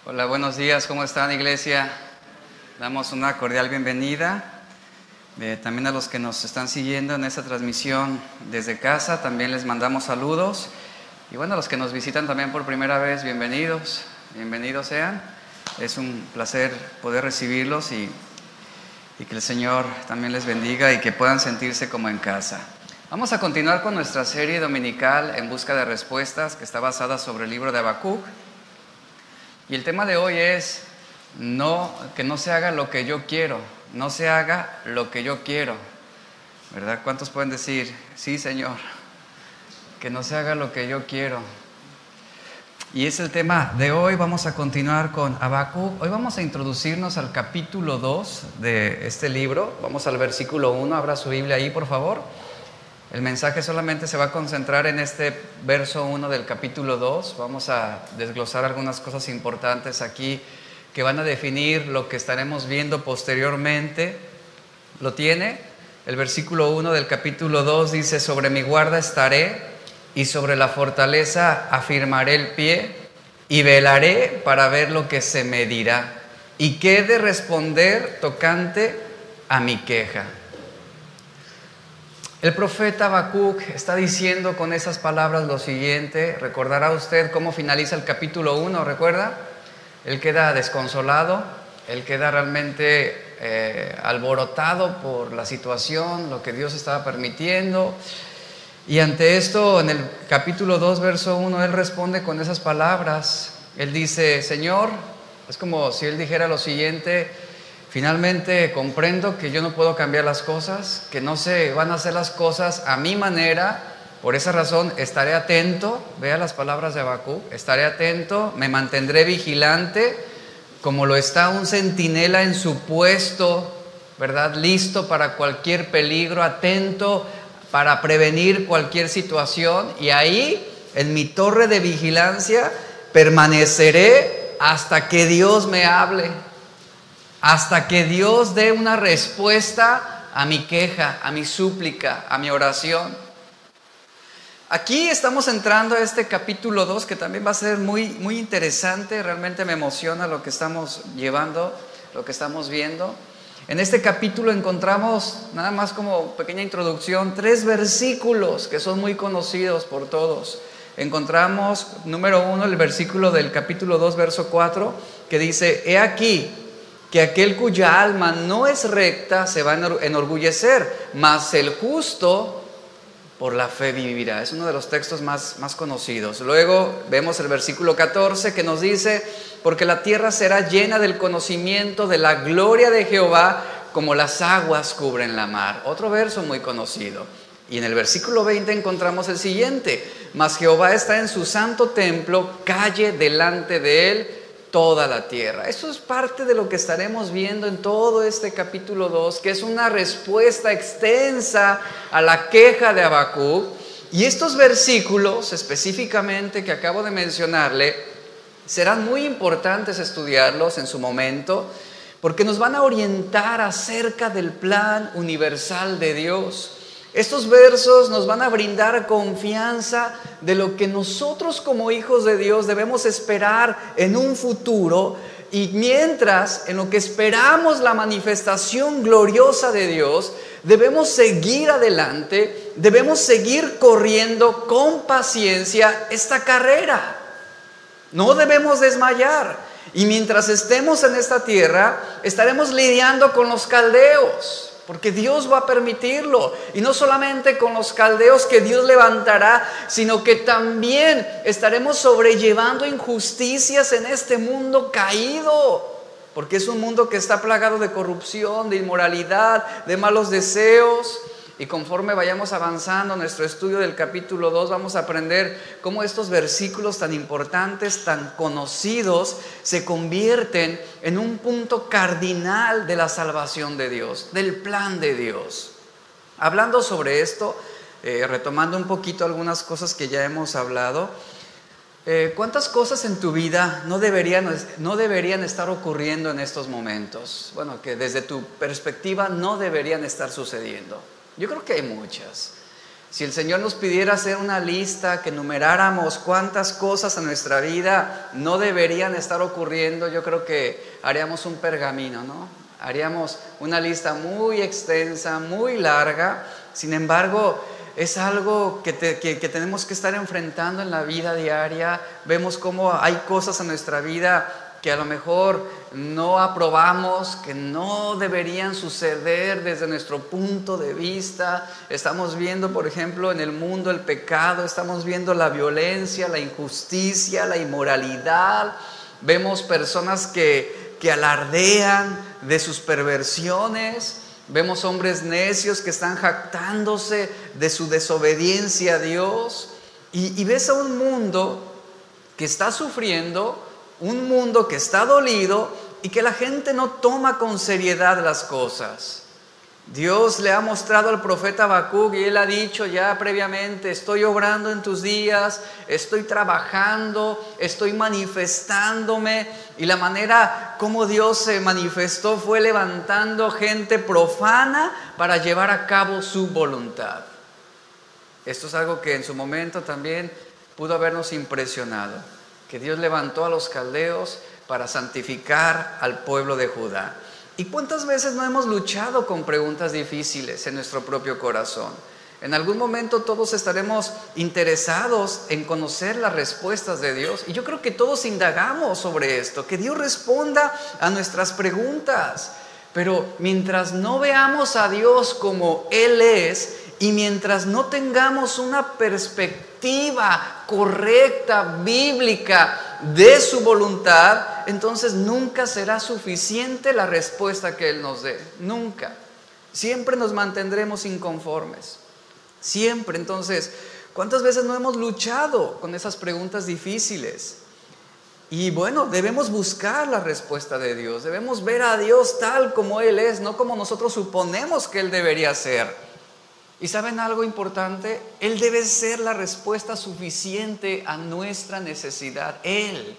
Hola, buenos días, ¿cómo están, iglesia? Damos una cordial bienvenida. También a los que nos están siguiendo en esta transmisión desde casa, también les mandamos saludos. Y bueno, a los que nos visitan también por primera vez, bienvenidos sean. Es un placer poder recibirlos y que el Señor también les bendiga y que puedan sentirse como en casa. Vamos a continuar con nuestra serie dominical En Busca de Respuestas, que está basada sobre el libro de Habacuc. Y el tema de hoy es que no se haga lo que yo quiero, no se haga lo que yo quiero, ¿verdad? ¿Cuántos pueden decir, sí, Señor, que no se haga lo que yo quiero? Y es el tema de hoy. Vamos a continuar con Habacuc. Hoy vamos a introducirnos al capítulo 2 de este libro. Vamos al versículo 1, abra su Biblia ahí, por favor. El mensaje solamente se va a concentrar en este verso 1 del capítulo 2. Vamos a desglosar algunas cosas importantes aquí que van a definir lo que estaremos viendo posteriormente. ¿Lo tiene? El versículo 1 del capítulo 2 dice: sobre mi guarda estaré y sobre la fortaleza afirmaré el pie y velaré para ver lo que se me dirá y qué he de responder tocante a mi queja. El profeta Habacuc está diciendo con esas palabras lo siguiente. Recordará usted cómo finaliza el capítulo 1, ¿recuerda? Él queda desconsolado, él queda realmente alborotado por la situación, lo que Dios estaba permitiendo. Y ante esto, en el capítulo 2, verso 1, él responde con esas palabras. Él dice: Señor, es como si él dijera lo siguiente: finalmente comprendo que yo no puedo cambiar las cosas, que no se van a hacer las cosas a mi manera. Por esa razón estaré atento. Vea las palabras de Habacuc: estaré atento, me mantendré vigilante, como lo está un centinela en su puesto, ¿verdad? Listo para cualquier peligro, atento para prevenir cualquier situación. Y ahí, en mi torre de vigilancia, permaneceré hasta que Dios me hable, hasta que Dios dé una respuesta a mi queja, a mi súplica, a mi oración. Aquí estamos entrando a este capítulo 2, que también va a ser muy, muy interesante. Realmente me emociona lo que estamos llevando, lo que estamos viendo. En este capítulo encontramos, nada más como pequeña introducción, 3 versículos que son muy conocidos por todos. Encontramos, número 1, el versículo del capítulo 2, verso 4, que dice: he aquí que aquel cuya alma no es recta se va a enorgullecer, mas el justo por la fe vivirá. Es uno de los textos más conocidos. Luego vemos el versículo 14, que nos dice: porque la tierra será llena del conocimiento de la gloria de Jehová, como las aguas cubren la mar. Otro verso muy conocido. Y en el versículo 20 encontramos el siguiente: mas Jehová está en su santo templo, calle delante de él toda la tierra. Eso es parte de lo que estaremos viendo en todo este capítulo 2, que es una respuesta extensa a la queja de Habacuc. Y estos versículos específicamente que acabo de mencionarle, serán muy importantes estudiarlos en su momento, porque nos van a orientar acerca del plan universal de Dios. Estos versos nos van a brindar confianza de lo que nosotros como hijos de Dios debemos esperar en un futuro. Y mientras, en lo que esperamos la manifestación gloriosa de Dios, debemos seguir adelante, debemos seguir corriendo con paciencia esta carrera. No debemos desmayar. Y mientras estemos en esta tierra, estaremos lidiando con los caldeos, porque Dios va a permitirlo. Y no solamente con los caldeos que Dios levantará, sino que también estaremos sobrellevando injusticias en este mundo caído, porque es un mundo que está plagado de corrupción, de inmoralidad, de malos deseos. Y conforme vayamos avanzando en nuestro estudio del capítulo 2, vamos a aprender cómo estos versículos tan importantes, tan conocidos, se convierten en un punto cardinal de la salvación de Dios, del plan de Dios. Hablando sobre esto, retomando un poquito algunas cosas que ya hemos hablado, ¿cuántas cosas en tu vida no deberían estar ocurriendo en estos momentos? Bueno, que desde tu perspectiva no deberían estar sucediendo. Yo creo que hay muchas. Si el Señor nos pidiera hacer una lista, que numeráramos cuántas cosas en nuestra vida no deberían estar ocurriendo, yo creo que haríamos un pergamino, ¿no? Haríamos una lista muy extensa, muy larga. Sin embargo, es algo que tenemos que estar enfrentando en la vida diaria. Vemos cómo hay cosas en nuestra vida que a lo mejor no aprobamos, que no deberían suceder desde nuestro punto de vista. Estamos viendo, por ejemplo, en el mundo el pecado, estamos viendo la violencia, la injusticia, la inmoralidad. Vemos personas que alardean de sus perversiones. Vemos hombres necios que están jactándose de su desobediencia a Dios. Y ves a un mundo que está sufriendo, un mundo que está dolido y que la gente no toma con seriedad las cosas. Dios le ha mostrado al profeta Habacuc y él ha dicho ya previamente: estoy obrando en tus días, estoy trabajando, estoy manifestándome. Y la manera como Dios se manifestó fue levantando gente profana para llevar a cabo su voluntad. Esto es algo que en su momento también pudo habernos impresionado, que Dios levantó a los caldeos para santificar al pueblo de Judá. ¿Y cuántas veces no hemos luchado con preguntas difíciles en nuestro propio corazón? En algún momento todos estaremos interesados en conocer las respuestas de Dios. Y yo creo que todos indagamos sobre esto, que Dios responda a nuestras preguntas. Pero mientras no veamos a Dios como Él es, y mientras no tengamos una perspectiva correcta, bíblica, de su voluntad, entonces nunca será suficiente la respuesta que Él nos dé. Nunca. Siempre nos mantendremos inconformes. Siempre. Entonces, ¿cuántas veces no hemos luchado con esas preguntas difíciles? Y bueno, debemos buscar la respuesta de Dios. Debemos ver a Dios tal como Él es, no como nosotros suponemos que Él debería ser. ¿Y saben algo importante? Él debe ser la respuesta suficiente a nuestra necesidad. Él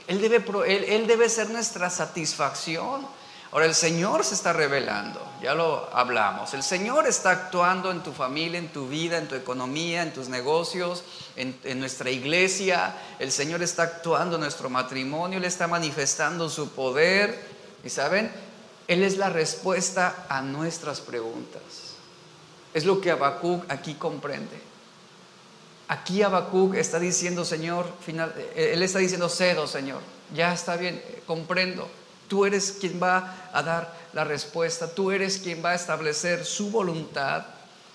debe ser nuestra satisfacción. Ahora, el Señor se está revelando, ya lo hablamos. El Señor está actuando en tu familia, en tu vida, en tu economía, en tus negocios, en nuestra iglesia. El Señor está actuando en nuestro matrimonio, Él está manifestando su poder. Y ¿saben? Él es la respuesta a nuestras preguntas. Es lo que Habacuc aquí comprende. Aquí Habacuc está diciendo: Señor, él está diciendo: cedo, Señor, ya está bien, comprendo. Tú eres quien va a dar la respuesta, tú eres quien va a establecer su voluntad.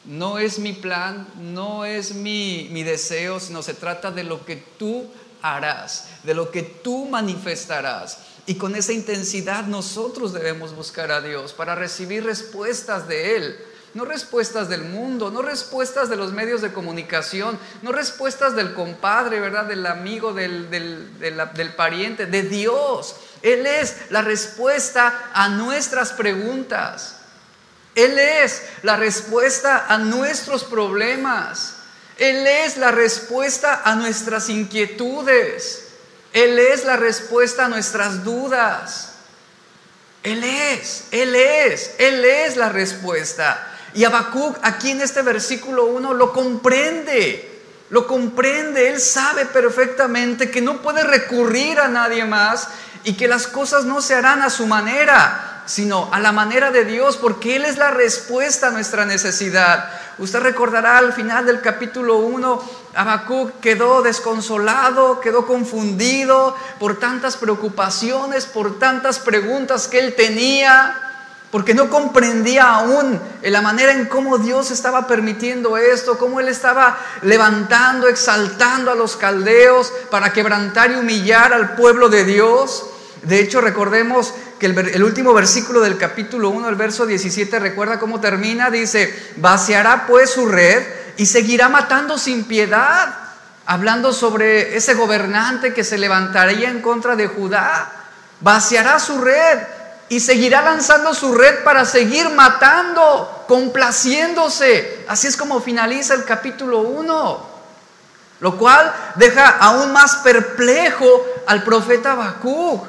No es mi plan, no es mi deseo, sino se trata de lo que tú harás, de lo que tú manifestarás. Y con esa intensidad nosotros debemos buscar a Dios para recibir respuestas de Él. No respuestas del mundo, no respuestas de los medios de comunicación, no respuestas del compadre, ¿verdad? Del amigo, del pariente, de Dios. Él es la respuesta a nuestras preguntas. Él es la respuesta a nuestros problemas. Él es la respuesta a nuestras inquietudes. Él es la respuesta a nuestras dudas. Él es la respuesta. Y Habacuc aquí en este versículo 1 lo comprende, Él sabe perfectamente que no puede recurrir a nadie más y que las cosas no se harán a su manera, sino a la manera de Dios, porque Él es la respuesta a nuestra necesidad. Usted recordará al final del capítulo 1, Habacuc quedó desconsolado, quedó confundido por tantas preocupaciones, por tantas preguntas que él tenía, porque no comprendía aún la manera en cómo Dios estaba permitiendo esto, cómo Él estaba levantando, exaltando a los caldeos para quebrantar y humillar al pueblo de Dios. De hecho, recordemos que el último versículo del capítulo 1, el verso 17, recuerda cómo termina, dice: vaciará pues su red y seguirá matando sin piedad, hablando sobre ese gobernante que se levantaría en contra de Judá. Vaciará su red y seguirá lanzando su red para seguir matando, complaciéndose. Así es como finaliza el capítulo 1, lo cual deja aún más perplejo al profeta Habacuc.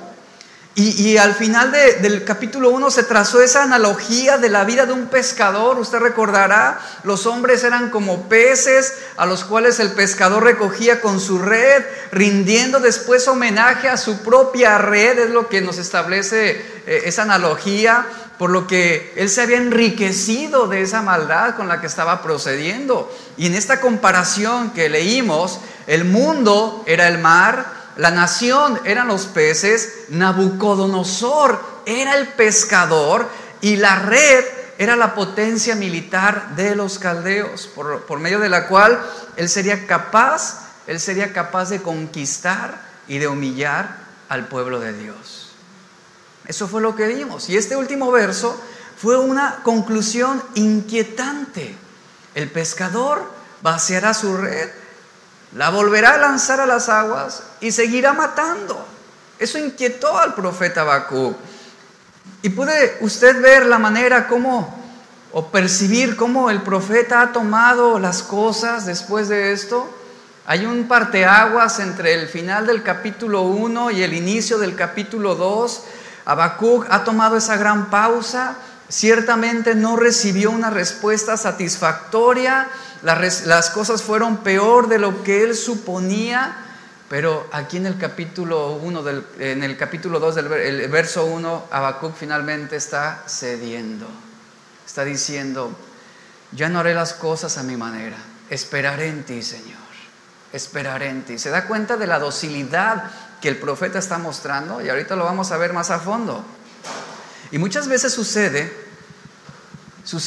Y al final del capítulo 1 se trazó esa analogía de la vida de un pescador. Usted recordará, los hombres eran como peces a los cuales el pescador recogía con su red, rindiendo después homenaje a su propia red. Es lo que nos establece esa analogía, por lo que él se había enriquecido de esa maldad con la que estaba procediendo. Y en esta comparación que leímos, el mundo era el mar, la nación eran los peces, Nabucodonosor era el pescador y la red era la potencia militar de los caldeos, por medio de la cual él sería capaz de conquistar y de humillar al pueblo de Dios. Eso fue lo que vimos. Y este último verso fue una conclusión inquietante. El pescador vaciará su red, la volverá a lanzar a las aguas y seguirá matando. Eso inquietó al profeta Habacuc. Y puede usted ver la manera o percibir cómo el profeta ha tomado las cosas después de esto. Hay un parteaguas entre el final del capítulo 1 y el inicio del capítulo 2. Habacuc ha tomado esa gran pausa. Ciertamente no recibió una respuesta satisfactoria. Las cosas fueron peor de lo que él suponía, pero aquí en el capítulo 2 del verso 1, Habacuc finalmente está cediendo. Está diciendo: ya no haré las cosas a mi manera, esperaré en ti, Señor, esperaré en ti. ¿Se da cuenta de la docilidad que el profeta está mostrando? Y ahorita lo vamos a ver más a fondo. Y muchas veces sucede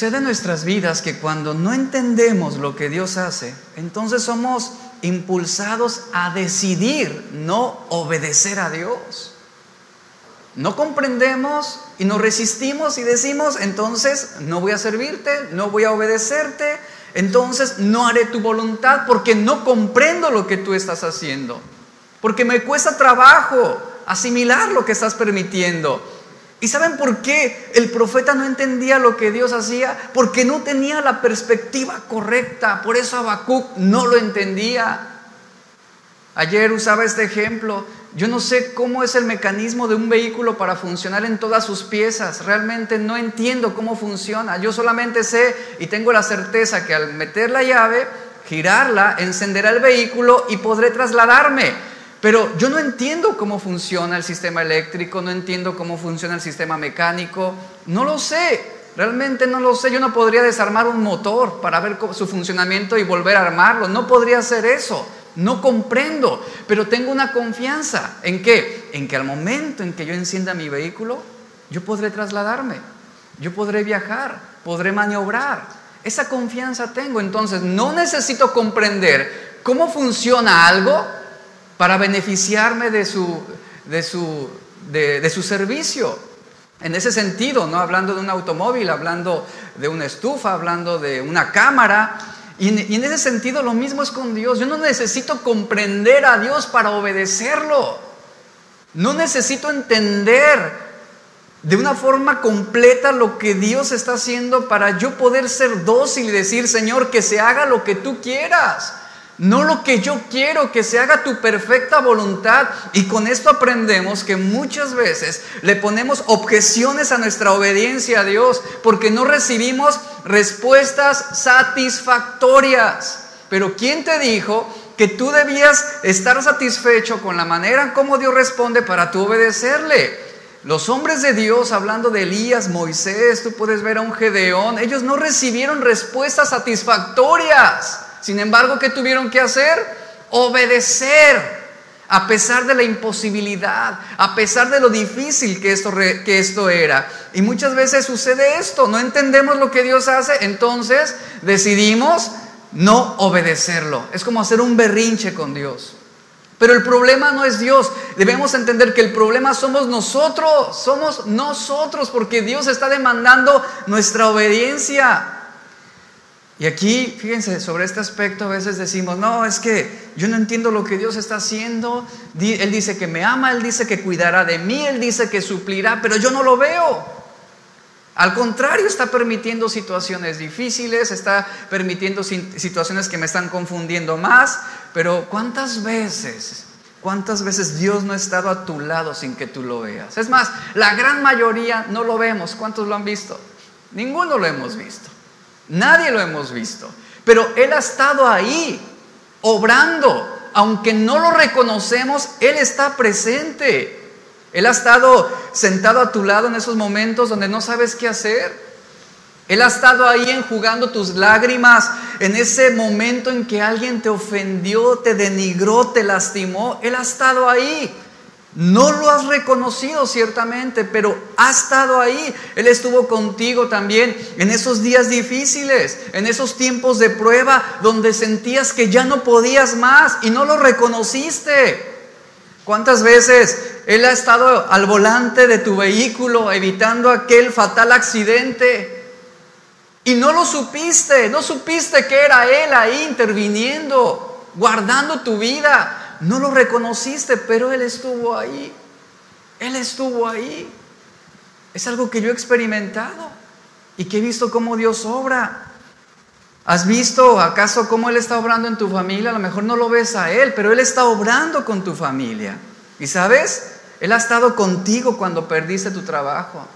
en nuestras vidas que cuando no entendemos lo que Dios hace, entonces somos impulsados a decidir no obedecer a Dios. No comprendemos y nos resistimos y decimos: entonces no voy a servirte, no voy a obedecerte, entonces no haré tu voluntad porque no comprendo lo que tú estás haciendo, porque me cuesta trabajo asimilar lo que estás permitiendo. ¿Y saben por qué el profeta no entendía lo que Dios hacía? Porque no tenía la perspectiva correcta. Por eso Habacuc no lo entendía. Ayer usaba este ejemplo. Yo no sé cómo es el mecanismo de un vehículo para funcionar en todas sus piezas. Realmente no entiendo cómo funciona. Yo solamente sé y tengo la certeza que al meter la llave, girarla, encenderá el vehículo y podré trasladarme. Pero yo no entiendo cómo funciona el sistema eléctrico, no entiendo cómo funciona el sistema mecánico, no lo sé, realmente no lo sé. Yo no podría desarmar un motor para ver su funcionamiento y volver a armarlo, no podría hacer eso, no comprendo, pero tengo una confianza. ¿En qué? En que al momento en que yo encienda mi vehículo, yo podré trasladarme, yo podré viajar, podré maniobrar. Esa confianza tengo, entonces no necesito comprender cómo funciona algo para beneficiarme de su servicio. En ese sentido, no hablando de un automóvil, hablando de una estufa, hablando de una cámara. Y en ese sentido lo mismo es con Dios. Yo no necesito comprender a Dios para obedecerlo. No necesito entender de una forma completa lo que Dios está haciendo para yo poder ser dócil y decir: Señor, que se haga lo que tú quieras. No lo que yo quiero, que se haga tu perfecta voluntad. Y con esto aprendemos que muchas veces le ponemos objeciones a nuestra obediencia a Dios porque no recibimos respuestas satisfactorias. Pero ¿quién te dijo que tú debías estar satisfecho con la manera en cómo Dios responde para tú obedecerle? Los hombres de Dios, hablando de Elías, Moisés, tú puedes ver a un Gedeón, ellos no recibieron respuestas satisfactorias. Sin embargo, ¿qué tuvieron que hacer? Obedecer, a pesar de la imposibilidad, a pesar de lo difícil que esto era. Y muchas veces sucede esto, no entendemos lo que Dios hace, entonces decidimos no obedecerlo. Es como hacer un berrinche con Dios. Pero el problema no es Dios. Debemos entender que el problema somos nosotros, porque Dios está demandando nuestra obediencia. Y aquí, fíjense, sobre este aspecto a veces decimos: no, es que yo no entiendo lo que Dios está haciendo. Él dice que me ama, Él dice que cuidará de mí, Él dice que suplirá, pero yo no lo veo. Al contrario, está permitiendo situaciones difíciles, está permitiendo situaciones que me están confundiendo más. Pero ¿cuántas veces ¿Cuántas veces Dios no ha estado a tu lado sin que tú lo veas? Es más, la gran mayoría no lo vemos. ¿Cuántos lo han visto? Ninguno lo hemos visto. Nadie lo hemos visto. Pero Él ha estado ahí, obrando. Aunque no lo reconocemos, Él está presente. Él ha estado sentado a tu lado en esos momentos donde no sabes qué hacer. Él ha estado ahí enjugando tus lágrimas en ese momento en que alguien te ofendió, te denigró, te lastimó. Él ha estado ahí. No lo has reconocido ciertamente, pero ha estado ahí. Él estuvo contigo también en esos días difíciles, en esos tiempos de prueba donde sentías que ya no podías más y no lo reconociste. ¿Cuántas veces Él ha estado al volante de tu vehículo evitando aquel fatal accidente? Y no lo supiste, no supiste que era Él ahí interviniendo, guardando tu vida. No lo reconociste, pero Él estuvo ahí. Él estuvo ahí. Es algo que yo he experimentado y que he visto cómo Dios obra. ¿Has visto acaso cómo Él está obrando en tu familia? A lo mejor no lo ves a Él, pero Él está obrando con tu familia. ¿Y sabes? Él ha estado contigo cuando perdiste tu trabajo.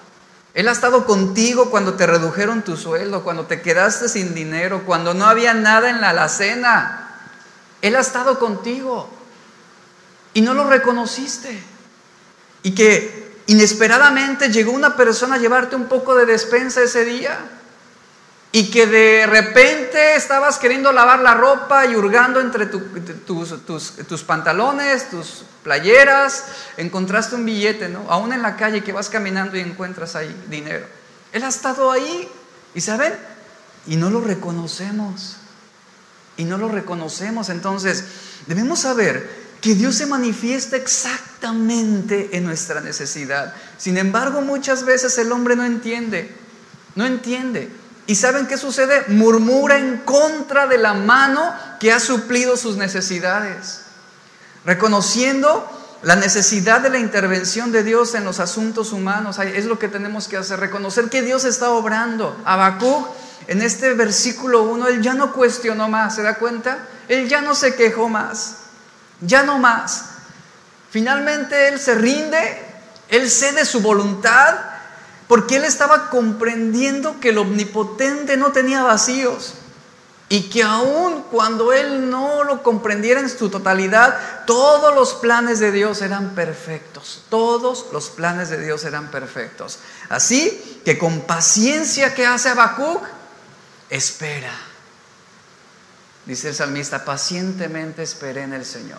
Él ha estado contigo cuando te redujeron tu sueldo, cuando te quedaste sin dinero, cuando no había nada en la alacena. Él ha estado contigo y no lo reconociste. Y que inesperadamente llegó una persona a llevarte un poco de despensa ese día. Y que de repente estabas queriendo lavar la ropa y hurgando entre tus pantalones, tus playeras, encontraste un billete, ¿no? Aún en la calle que vas caminando y encuentras ahí dinero. Él ha estado ahí, ¿y saben? Y no lo reconocemos. Y no lo reconocemos. Entonces, debemos saber que Dios se manifiesta exactamente en nuestra necesidad. Sin embargo, muchas veces el hombre no entiende. No entiende. ¿Y saben qué sucede? Murmura en contra de la mano que ha suplido sus necesidades. Reconociendo la necesidad de la intervención de Dios en los asuntos humanos. Es lo que tenemos que hacer, reconocer que Dios está obrando. Habacuc, en este versículo 1, él ya no cuestionó más, ¿se da cuenta? Él ya no se quejó más, ya no más. Finalmente él se rinde, él cede su voluntad, porque él estaba comprendiendo que el Omnipotente no tenía vacíos. Y que aun cuando él no lo comprendiera en su totalidad, todos los planes de Dios eran perfectos. Todos los planes de Dios eran perfectos. Así que con paciencia, ¿qué hace Habacuc? Espera. Dice el salmista, pacientemente esperé en el Señor.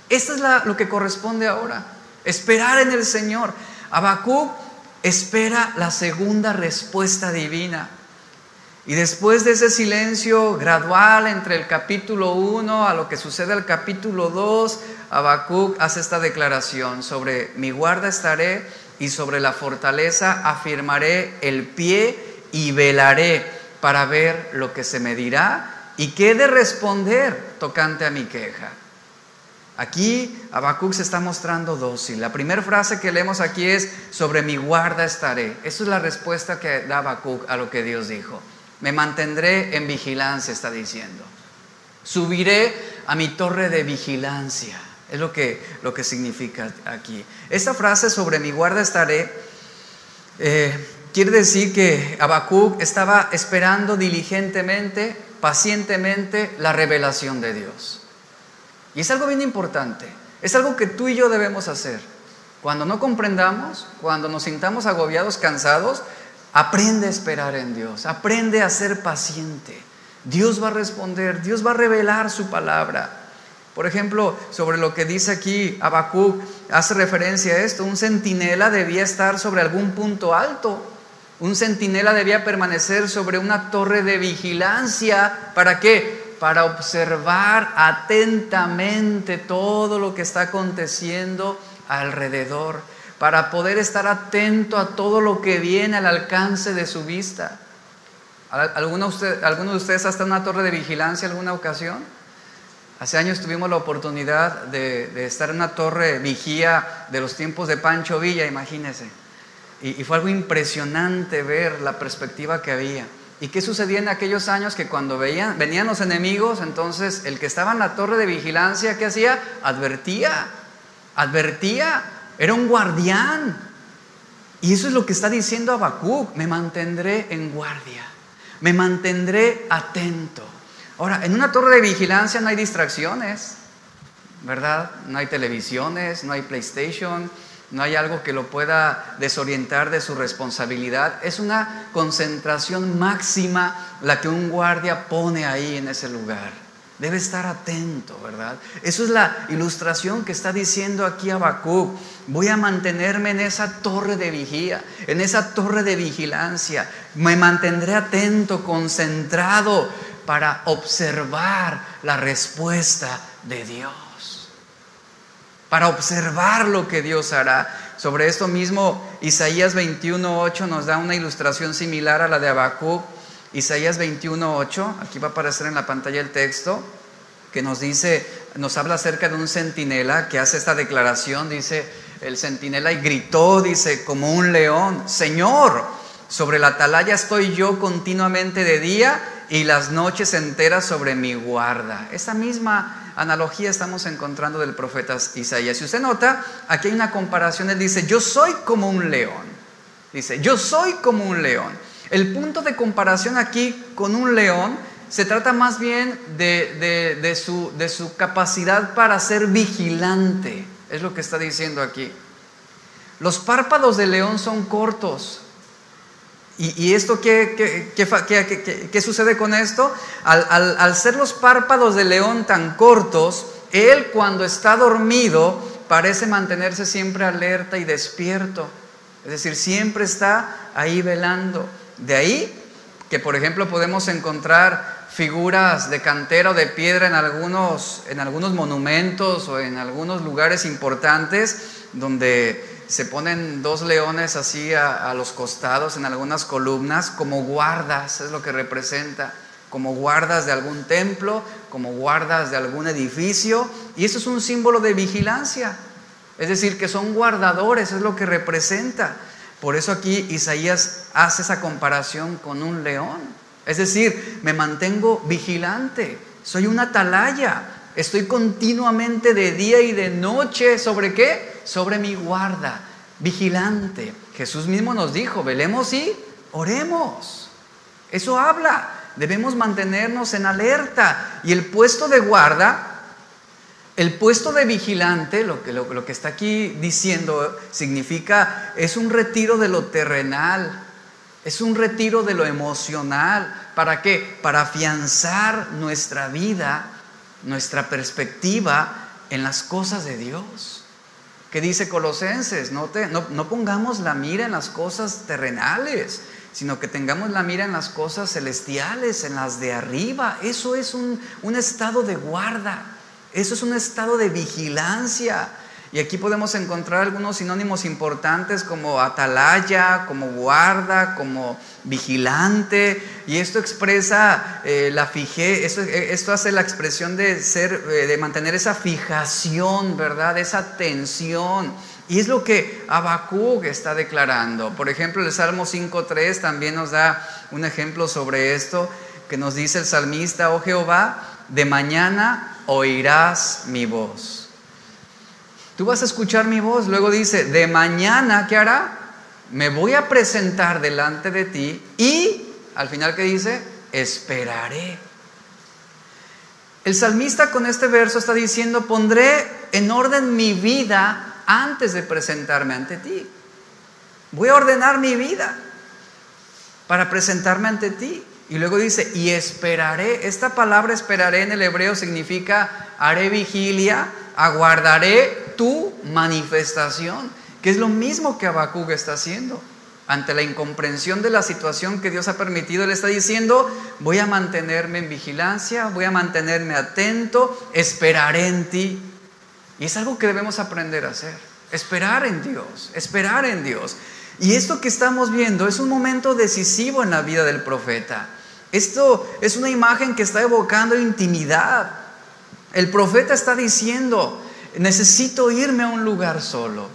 Esto es lo que corresponde ahora. Esperar en el Señor. Habacuc espera la segunda respuesta divina. Y después de ese silencio gradual entre el capítulo 1 a lo que sucede al capítulo 2, Habacuc hace esta declaración: sobre mi guarda estaré y sobre la fortaleza afirmaré el pie y velaré para ver lo que se me dirá y qué he de responder tocante a mi queja. Aquí Habacuc se está mostrando dócil. La primera frase que leemos aquí es: sobre mi guarda estaré. Esa es la respuesta que da Habacuc a lo que Dios dijo. Me mantendré en vigilancia, está diciendo. Subiré a mi torre de vigilancia. Es lo que significa aquí. Esta frase, sobre mi guarda estaré, quiere decir que Habacuc estaba esperando diligentemente, pacientemente, la revelación de Dios. Y es algo bien importante. Es algo que tú y yo debemos hacer. Cuando no comprendamos, cuando nos sintamos agobiados, cansados, aprende a esperar en Dios, aprende a ser paciente. Dios va a responder, Dios va a revelar su palabra. Por ejemplo, sobre lo que dice aquí Habacuc, hace referencia a esto: un centinela debía estar sobre algún punto alto. Un centinela debía permanecer sobre una torre de vigilancia. ¿Para qué? Para observar atentamente todo lo que está aconteciendo alrededor, para poder estar atento a todo lo que viene al alcance de su vista. ¿Alguno de ustedes ha estado en una torre de vigilancia alguna ocasión? Hace años tuvimos la oportunidad de estar en una torre vigía de los tiempos de Pancho Villa, imagínense. Y fue algo impresionante ver la perspectiva que había. ¿Y qué sucedía en aquellos años? Que cuando venían los enemigos, entonces el que estaba en la torre de vigilancia, ¿qué hacía? Advertía, era un guardián. Y eso es lo que está diciendo Habacuc: me mantendré en guardia, me mantendré atento. Ahora, en una torre de vigilancia no hay distracciones, ¿verdad? No hay televisiones, no hay PlayStation, no hay algo que lo pueda desorientar de su responsabilidad. Es una concentración máxima la que un guardia pone ahí en ese lugar. Debe estar atento, ¿verdad? Eso es la ilustración que está diciendo aquí Habacuc. Voy a mantenerme en esa torre de vigía, en esa torre de vigilancia. Me mantendré atento, concentrado, para observar la respuesta de Dios, para observar lo que Dios hará. Sobre esto mismo, Isaías 21:8 nos da una ilustración similar a la de Habacuc. Isaías 21:8, aquí va a aparecer en la pantalla el texto, que nos habla acerca de un centinela que hace esta declaración. Dice el centinela: y gritó, dice, como un león: Señor, sobre la atalaya estoy yo continuamente de día, y las noches enteras sobre mi guarda. Esta misma analogía estamos encontrando del profeta Isaías. Si usted nota, aquí hay una comparación. Él dice: yo soy como un león. Dice: yo soy como un león. El punto de comparación aquí con un león se trata más bien de su capacidad para ser vigilante. Es lo que está diciendo aquí. Los párpados del león son cortos. ¿Y esto qué sucede con esto? Al ser los párpados del león tan cortos, él, cuando está dormido, parece mantenerse siempre alerta y despierto. Es decir, siempre está ahí velando. De ahí que, por ejemplo, podemos encontrar figuras de cantera o de piedra en algunos monumentos o en algunos lugares importantes, donde se ponen dos leones así a los costados en algunas columnas como guardas. Es lo que representa, como guardas de algún templo, como guardas de algún edificio. Y eso es un símbolo de vigilancia, es decir, que son guardadores, es lo que representa. Por eso aquí Isaías hace esa comparación con un león. Es decir, me mantengo vigilante, soy una atalaya, estoy continuamente de día y de noche. ¿Sobre qué? Sobre mi guarda, vigilante. Jesús mismo nos dijo: velemos y oremos. Eso habla, debemos mantenernos en alerta. Y el puesto de guarda, el puesto de vigilante, lo que está aquí diciendo, significa, es un retiro de lo terrenal, es un retiro de lo emocional. ¿Para qué? Para afianzar nuestra vida, nuestra perspectiva en las cosas de Dios. ¿Qué dice Colosenses? No pongamos la mira en las cosas terrenales, sino que tengamos la mira en las cosas celestiales, en las de arriba. Eso es un estado de guarda, eso es un estado de vigilancia. Y aquí podemos encontrar algunos sinónimos importantes como atalaya, como guarda, como vigilante. Y esto expresa la fijeza, esto hace la expresión de mantener esa fijación, ¿verdad? Esa atención. Y es lo que Habacuc está declarando. Por ejemplo, el Salmo 5:3 también nos da un ejemplo sobre esto, que nos dice el salmista: oh Jehová, de mañana oirás mi voz. Tú vas a escuchar mi voz. Luego dice: de mañana, ¿qué hará? Me voy a presentar delante de ti. Y al final, ¿qué dice? Esperaré. El salmista con este verso está diciendo: pondré en orden mi vida antes de presentarme ante ti. Voy a ordenar mi vida para presentarme ante ti. Y luego dice: y esperaré. Esta palabra esperaré en el hebreo significa haré vigilia, aguardaré tu manifestación, que es lo mismo que Habacuc está haciendo. Ante la incomprensión de la situación que Dios ha permitido, Él está diciendo: voy a mantenerme en vigilancia, voy a mantenerme atento, esperaré en ti. Y es algo que debemos aprender a hacer: esperar en Dios, esperar en Dios. Y esto que estamos viendo es un momento decisivo en la vida del profeta. Esto es una imagen que está evocando intimidad. El profeta está diciendo: necesito irme a un lugar solo,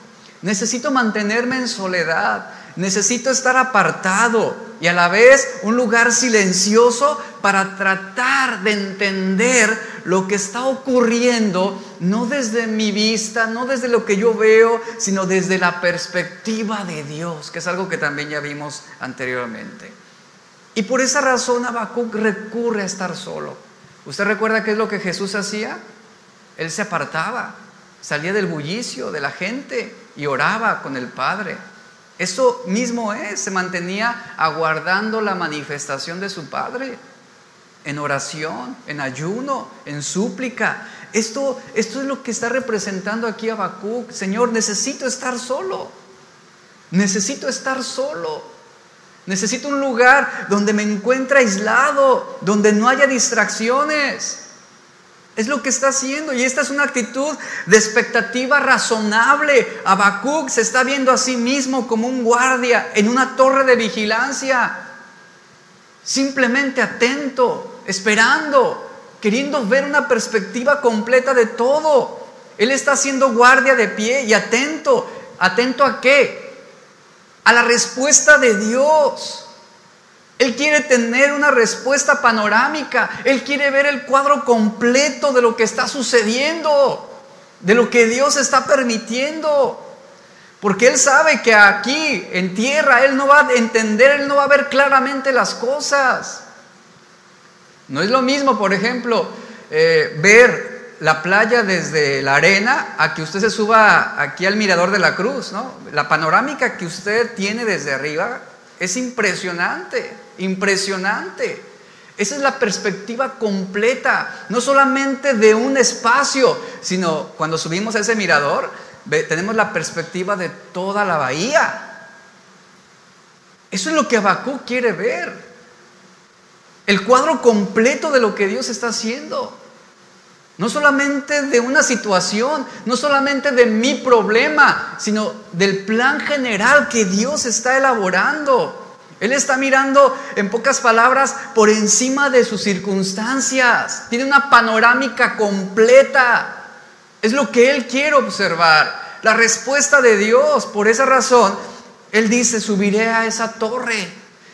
necesito mantenerme en soledad, necesito estar apartado. y a la vez un lugar silencioso para tratar de entender lo que está ocurriendo, no desde mi vista, no desde lo que yo veo, sino desde la perspectiva de Dios, que es algo que también ya vimos anteriormente. Y por esa razón Habacuc recurre a estar solo. ¿Usted recuerda qué es lo que Jesús hacía? Él se apartaba, salía del bullicio de la gente y oraba con el Padre. Eso mismo se mantenía aguardando la manifestación de su Padre, en oración, en ayuno, en súplica. Esto es lo que está representando aquí Habacuc. Señor, necesito estar solo. Necesito estar solo. Necesito un lugar donde me encuentre aislado, donde no haya distracciones. Es lo que está haciendo, y esta es una actitud de expectativa razonable. Habacuc se está viendo a sí mismo como un guardia en una torre de vigilancia, simplemente atento, esperando, queriendo ver una perspectiva completa de todo. Él está siendo guardia de pie y atento. ¿Atento a qué? A la respuesta de Dios. Él quiere tener una respuesta panorámica. Él quiere ver el cuadro completo de lo que está sucediendo, de lo que Dios está permitiendo. Porque Él sabe que aquí en tierra Él no va a entender, Él no va a ver claramente las cosas. No es lo mismo, por ejemplo, ver la playa desde la arena a que usted se suba aquí al mirador de la cruz, ¿no? La panorámica que usted tiene desde arriba es impresionante. Impresionante. Esa es la perspectiva completa, no solamente de un espacio, sino cuando subimos a ese mirador, tenemos la perspectiva de toda la bahía. Eso es lo que Habacuc quiere ver, el cuadro completo de lo que Dios está haciendo. No solamente de una situación, no solamente de mi problema, sino del plan general que Dios está elaborando. Él está mirando, en pocas palabras, por encima de sus circunstancias. Tiene una panorámica completa. Es lo que Él quiere observar, la respuesta de Dios. Por esa razón, Él dice: subiré a esa torre,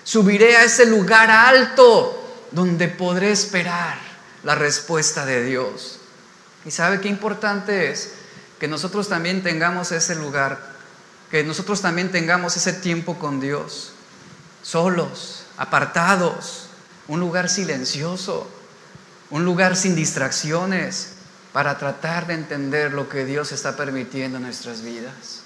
subiré a ese lugar alto, donde podré esperar la respuesta de Dios. ¿Y sabe qué importante es? Que nosotros también tengamos ese lugar, que nosotros también tengamos ese tiempo con Dios. Solos, apartados, un lugar silencioso, un lugar sin distracciones, para tratar de entender lo que Dios está permitiendo en nuestras vidas.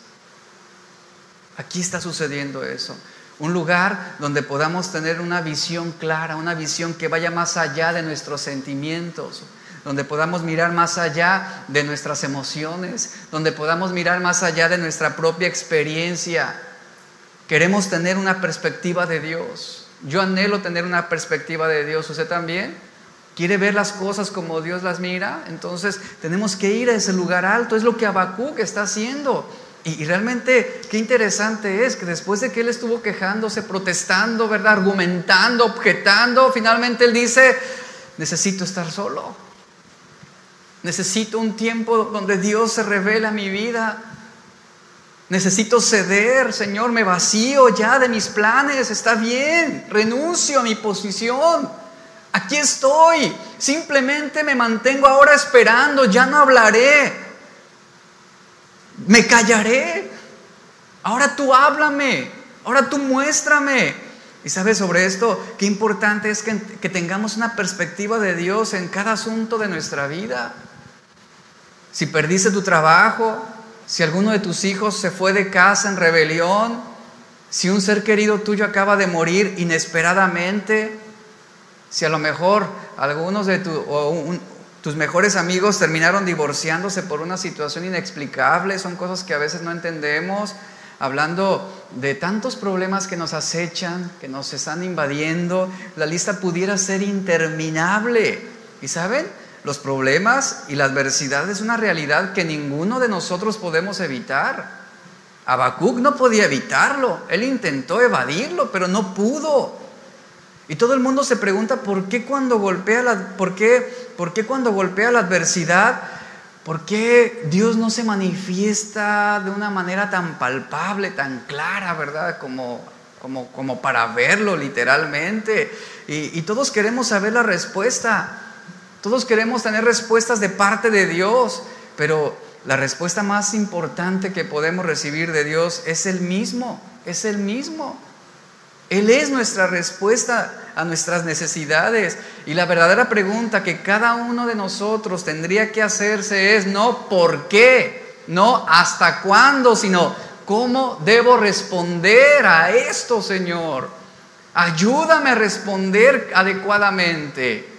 Aquí está sucediendo eso. Un lugar donde podamos tener una visión clara, una visión que vaya más allá de nuestros sentimientos, donde podamos mirar más allá de nuestras emociones, donde podamos mirar más allá de nuestra propia experiencia. Queremos tener una perspectiva de Dios. Yo anhelo tener una perspectiva de Dios. ¿Usted también quiere ver las cosas como Dios las mira? Entonces tenemos que ir a ese lugar alto. Es lo que Habacuc está haciendo. Y realmente qué interesante es que después de que él estuvo quejándose, protestando, ¿verdad?, argumentando, objetando, finalmente él dice: necesito estar solo. Necesito un tiempo donde Dios se revele a mi vida. Necesito ceder, Señor, me vacío ya de mis planes, está bien, renuncio a mi posición, aquí estoy, simplemente me mantengo ahora esperando, ya no hablaré, me callaré, ahora tú háblame, ahora tú muéstrame. Y sabes, sobre esto, qué importante es que tengamos una perspectiva de Dios en cada asunto de nuestra vida. Si perdiste tu trabajo, si alguno de tus hijos se fue de casa en rebelión, si un ser querido tuyo acaba de morir inesperadamente, si a lo mejor algunos de tus mejores amigos terminaron divorciándose por una situación inexplicable, son cosas que a veces no entendemos, hablando de tantos problemas que nos acechan, que nos están invadiendo, la lista pudiera ser interminable. ¿Y saben? Los problemas y la adversidad es una realidad que ninguno de nosotros podemos evitar. Habacuc no podía evitarlo. Él intentó evadirlo, pero no pudo. Y todo el mundo se pregunta ¿por qué cuando golpea la adversidad, por qué Dios no se manifiesta de una manera tan palpable, tan clara, ¿verdad? Como como para verlo literalmente. Y todos queremos saber la respuesta. Todos queremos tener respuestas de parte de Dios, pero la respuesta más importante que podemos recibir de Dios es Él mismo, es Él mismo. Él es nuestra respuesta a nuestras necesidades. Y la verdadera pregunta que cada uno de nosotros tendría que hacerse es no ¿por qué? No ¿hasta cuándo? Sino ¿cómo debo responder a esto, Señor? Ayúdame a responder adecuadamente.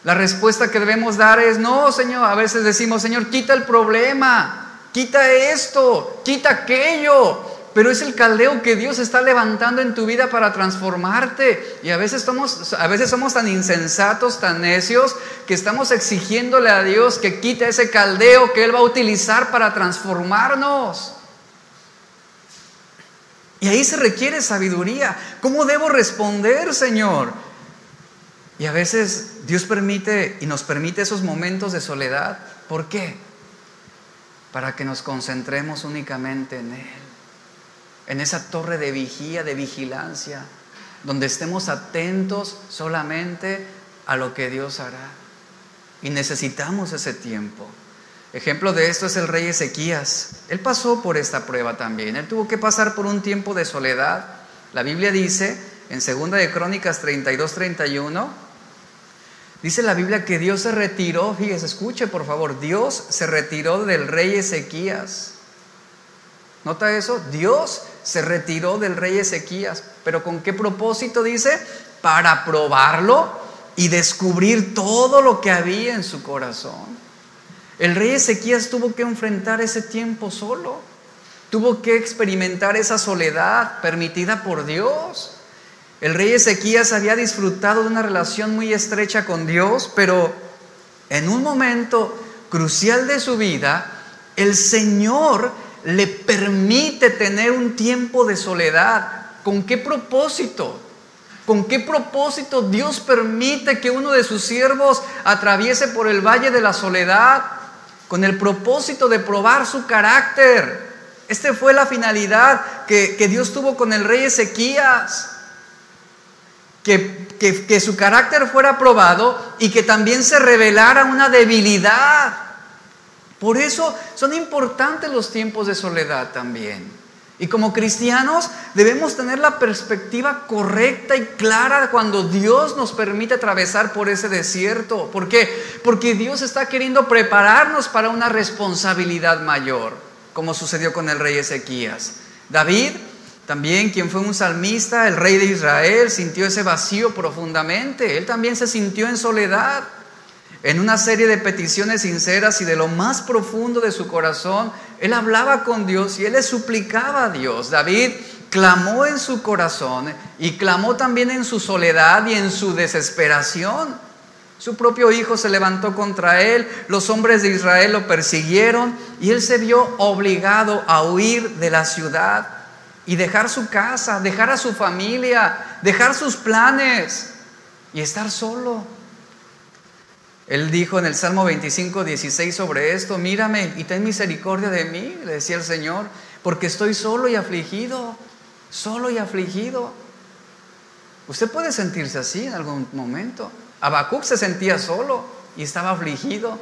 La respuesta que debemos dar es no, Señor. A veces decimos, Señor, quita el problema, quita esto, quita aquello. Pero es el caldeo que Dios está levantando en tu vida para transformarte. Y a veces somos tan insensatos, tan necios, que estamos exigiéndole a Dios que quite ese caldeo que Él va a utilizar para transformarnos. Y ahí se requiere sabiduría. ¿Cómo debo responder, Señor? Y a veces Dios permite y nos permite esos momentos de soledad. ¿Por qué? Para que nos concentremos únicamente en Él. En esa torre de vigía, de vigilancia, donde estemos atentos solamente a lo que Dios hará. Y necesitamos ese tiempo. Ejemplo de esto es el rey Ezequías. Él pasó por esta prueba también. Él tuvo que pasar por un tiempo de soledad. La Biblia dice, en 2 de Crónicas 32-31, dice la Biblia que Dios se retiró. Fíjese, escuche por favor, Dios se retiró del rey Ezequías. ¿Nota eso? Dios se retiró del rey Ezequías. ¿Pero con qué propósito? Dice, para probarlo y descubrir todo lo que había en su corazón. El rey Ezequías tuvo que enfrentar ese tiempo solo. Tuvo que experimentar esa soledad permitida por Dios. El rey Ezequías había disfrutado de una relación muy estrecha con Dios, pero en un momento crucial de su vida, el Señor le permite tener un tiempo de soledad. ¿Con qué propósito? ¿Con qué propósito Dios permite que uno de sus siervos atraviese por el valle de la soledad? Con el propósito de probar su carácter. Esta fue la finalidad que Dios tuvo con el rey Ezequías. Que su carácter fuera probado y que también se revelara una debilidad. Por eso son importantes los tiempos de soledad también. Y como cristianos debemos tener la perspectiva correcta y clara cuando Dios nos permite atravesar por ese desierto. ¿Por qué? Porque Dios está queriendo prepararnos para una responsabilidad mayor, como sucedió con el rey Ezequías. David, también quien fue un salmista, el rey de Israel, sintió ese vacío profundamente. Él también se sintió en soledad. En una serie de peticiones sinceras y de lo más profundo de su corazón, él hablaba con Dios y él le suplicaba a Dios. David clamó en su corazón y clamó también en su soledad y en su desesperación. Su propio hijo se levantó contra él, los hombres de Israel lo persiguieron y él se vio obligado a huir de la ciudad y dejar su casa, dejar a su familia, dejar sus planes y estar solo. Él dijo en el Salmo 25:16 sobre esto: mírame y ten misericordia de mí, le decía el Señor, porque estoy solo y afligido, solo y afligido. Usted puede sentirse así en algún momento. Habacuc se sentía solo y estaba afligido,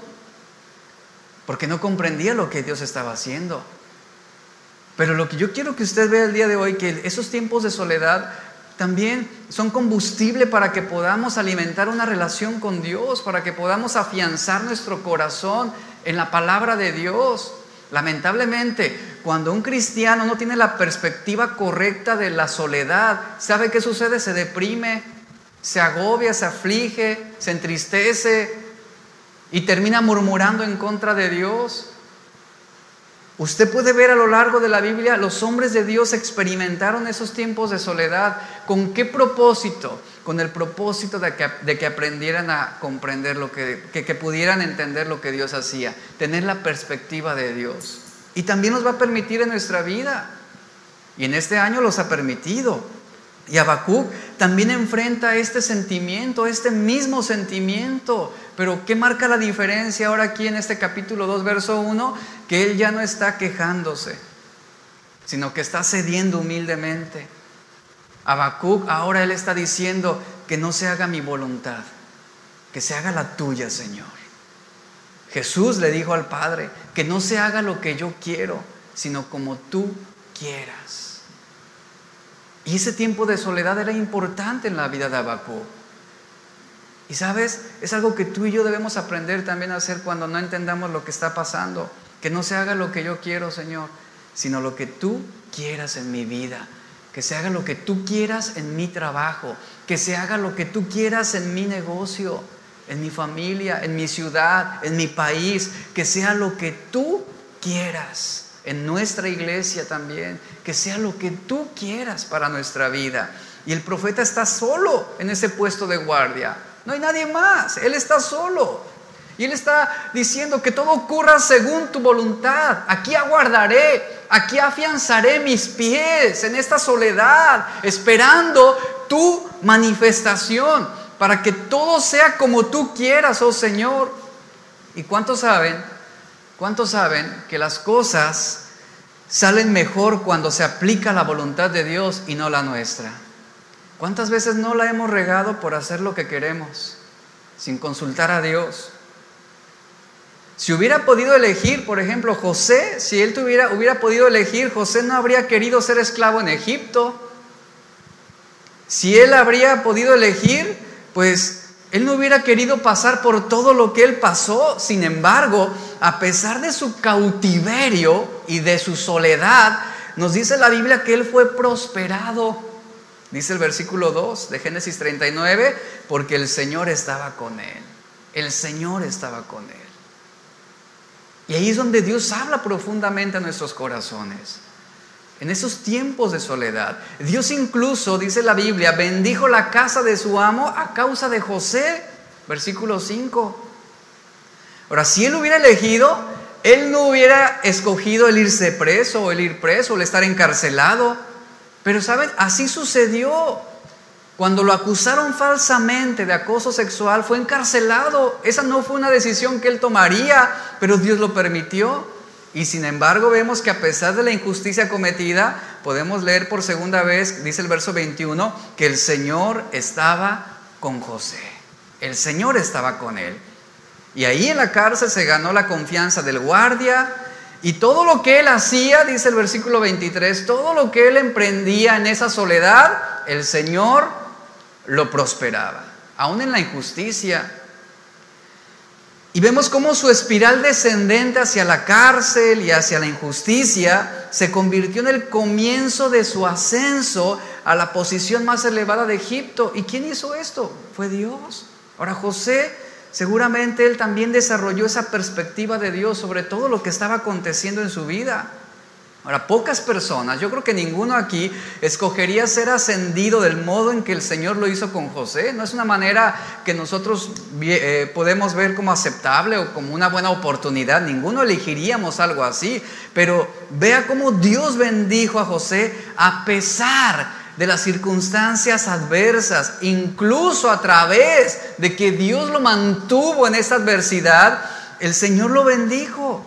porque no comprendía lo que Dios estaba haciendo. Pero lo que yo quiero que usted vea el día de hoy, que esos tiempos de soledad también son combustible para que podamos alimentar una relación con Dios, para que podamos afianzar nuestro corazón en la palabra de Dios. Lamentablemente, cuando un cristiano no tiene la perspectiva correcta de la soledad, ¿sabe qué sucede? Se deprime, se agobia, se aflige, se entristece y termina murmurando en contra de Dios. Usted puede ver a lo largo de la Biblia, los hombres de Dios experimentaron esos tiempos de soledad. ¿Con qué propósito? Con el propósito de que aprendieran a comprender que pudieran entender lo que Dios hacía, tener la perspectiva de Dios. Y también nos va a permitir en nuestra vida. Y en este año los ha permitido. Y Habacuc también enfrenta este sentimiento, este mismo sentimiento. Pero ¿qué marca la diferencia ahora aquí en este capítulo 2, verso 1? Que él ya no está quejándose, sino que está cediendo humildemente. Habacuc, ahora él está diciendo que no se haga mi voluntad, que se haga la tuya, Señor. Jesús le dijo al Padre, que no se haga lo que yo quiero, sino como tú quieras. Y ese tiempo de soledad era importante en la vida de Habacuc. Y sabes, es algo que tú y yo debemos aprender también a hacer cuando no entendamos lo que está pasando. Que no se haga lo que yo quiero, Señor, sino lo que tú quieras en mi vida. Que se haga lo que tú quieras en mi trabajo. Que se haga lo que tú quieras en mi negocio, en mi familia, en mi ciudad, en mi país. Que sea lo que tú quieras. En nuestra iglesia también. Que sea lo que tú quieras para nuestra vida. Y el profeta está solo en ese puesto de guardia. No hay nadie más, él está solo. Y él está diciendo que todo ocurra según tu voluntad. Aquí aguardaré, aquí afianzaré mis pies en esta soledad, esperando tu manifestación, para que todo sea como tú quieras, oh Señor. ¿Y cuántos saben que las cosas salen mejor cuando se aplica la voluntad de Dios y no la nuestra? ¿Cuántas veces no la hemos regado por hacer lo que queremos, sin consultar a Dios? Si hubiera podido elegir, por ejemplo, José, si él hubiera podido elegir, José no habría querido ser esclavo en Egipto. Si él habría podido elegir, pues él no hubiera querido pasar por todo lo que él pasó. Sin embargo, a pesar de su cautiverio y de su soledad, nos dice la Biblia que él fue prosperado. Dice el versículo 2 de Génesis 39, porque el Señor estaba con él. El Señor estaba con él. Y ahí es donde Dios habla profundamente a nuestros corazones. En esos tiempos de soledad. Dios incluso, dice la Biblia, bendijo la casa de su amo a causa de José. Versículo 5. Ahora, si él hubiera elegido, él no hubiera escogido el irse preso o el ir preso o el estar encarcelado. Pero ¿saben? Así sucedió. Cuando lo acusaron falsamente de acoso sexual, fue encarcelado. Esa no fue una decisión que él tomaría, pero Dios lo permitió. Y sin embargo vemos que a pesar de la injusticia cometida, podemos leer por segunda vez, dice el verso 21, que el Señor estaba con José. El Señor estaba con él. Y ahí en la cárcel se ganó la confianza del guardia. Y todo lo que él hacía, dice el versículo 23, todo lo que él emprendía en esa soledad, el Señor lo prosperaba, aún en la injusticia. Y vemos cómo su espiral descendente hacia la cárcel y hacia la injusticia se convirtió en el comienzo de su ascenso a la posición más elevada de Egipto. ¿Y quién hizo esto? Fue Dios. Ahora José, seguramente él también desarrolló esa perspectiva de Dios sobre todo lo que estaba aconteciendo en su vida. Ahora, pocas personas, yo creo que ninguno aquí escogería ser ascendido del modo en que el Señor lo hizo con José. No es una manera que nosotros podemos ver como aceptable o como una buena oportunidad. Ninguno elegiríamos algo así. Pero vea cómo Dios bendijo a José a pesar de las circunstancias adversas, incluso a través de que Dios lo mantuvo en esta adversidad, el Señor lo bendijo.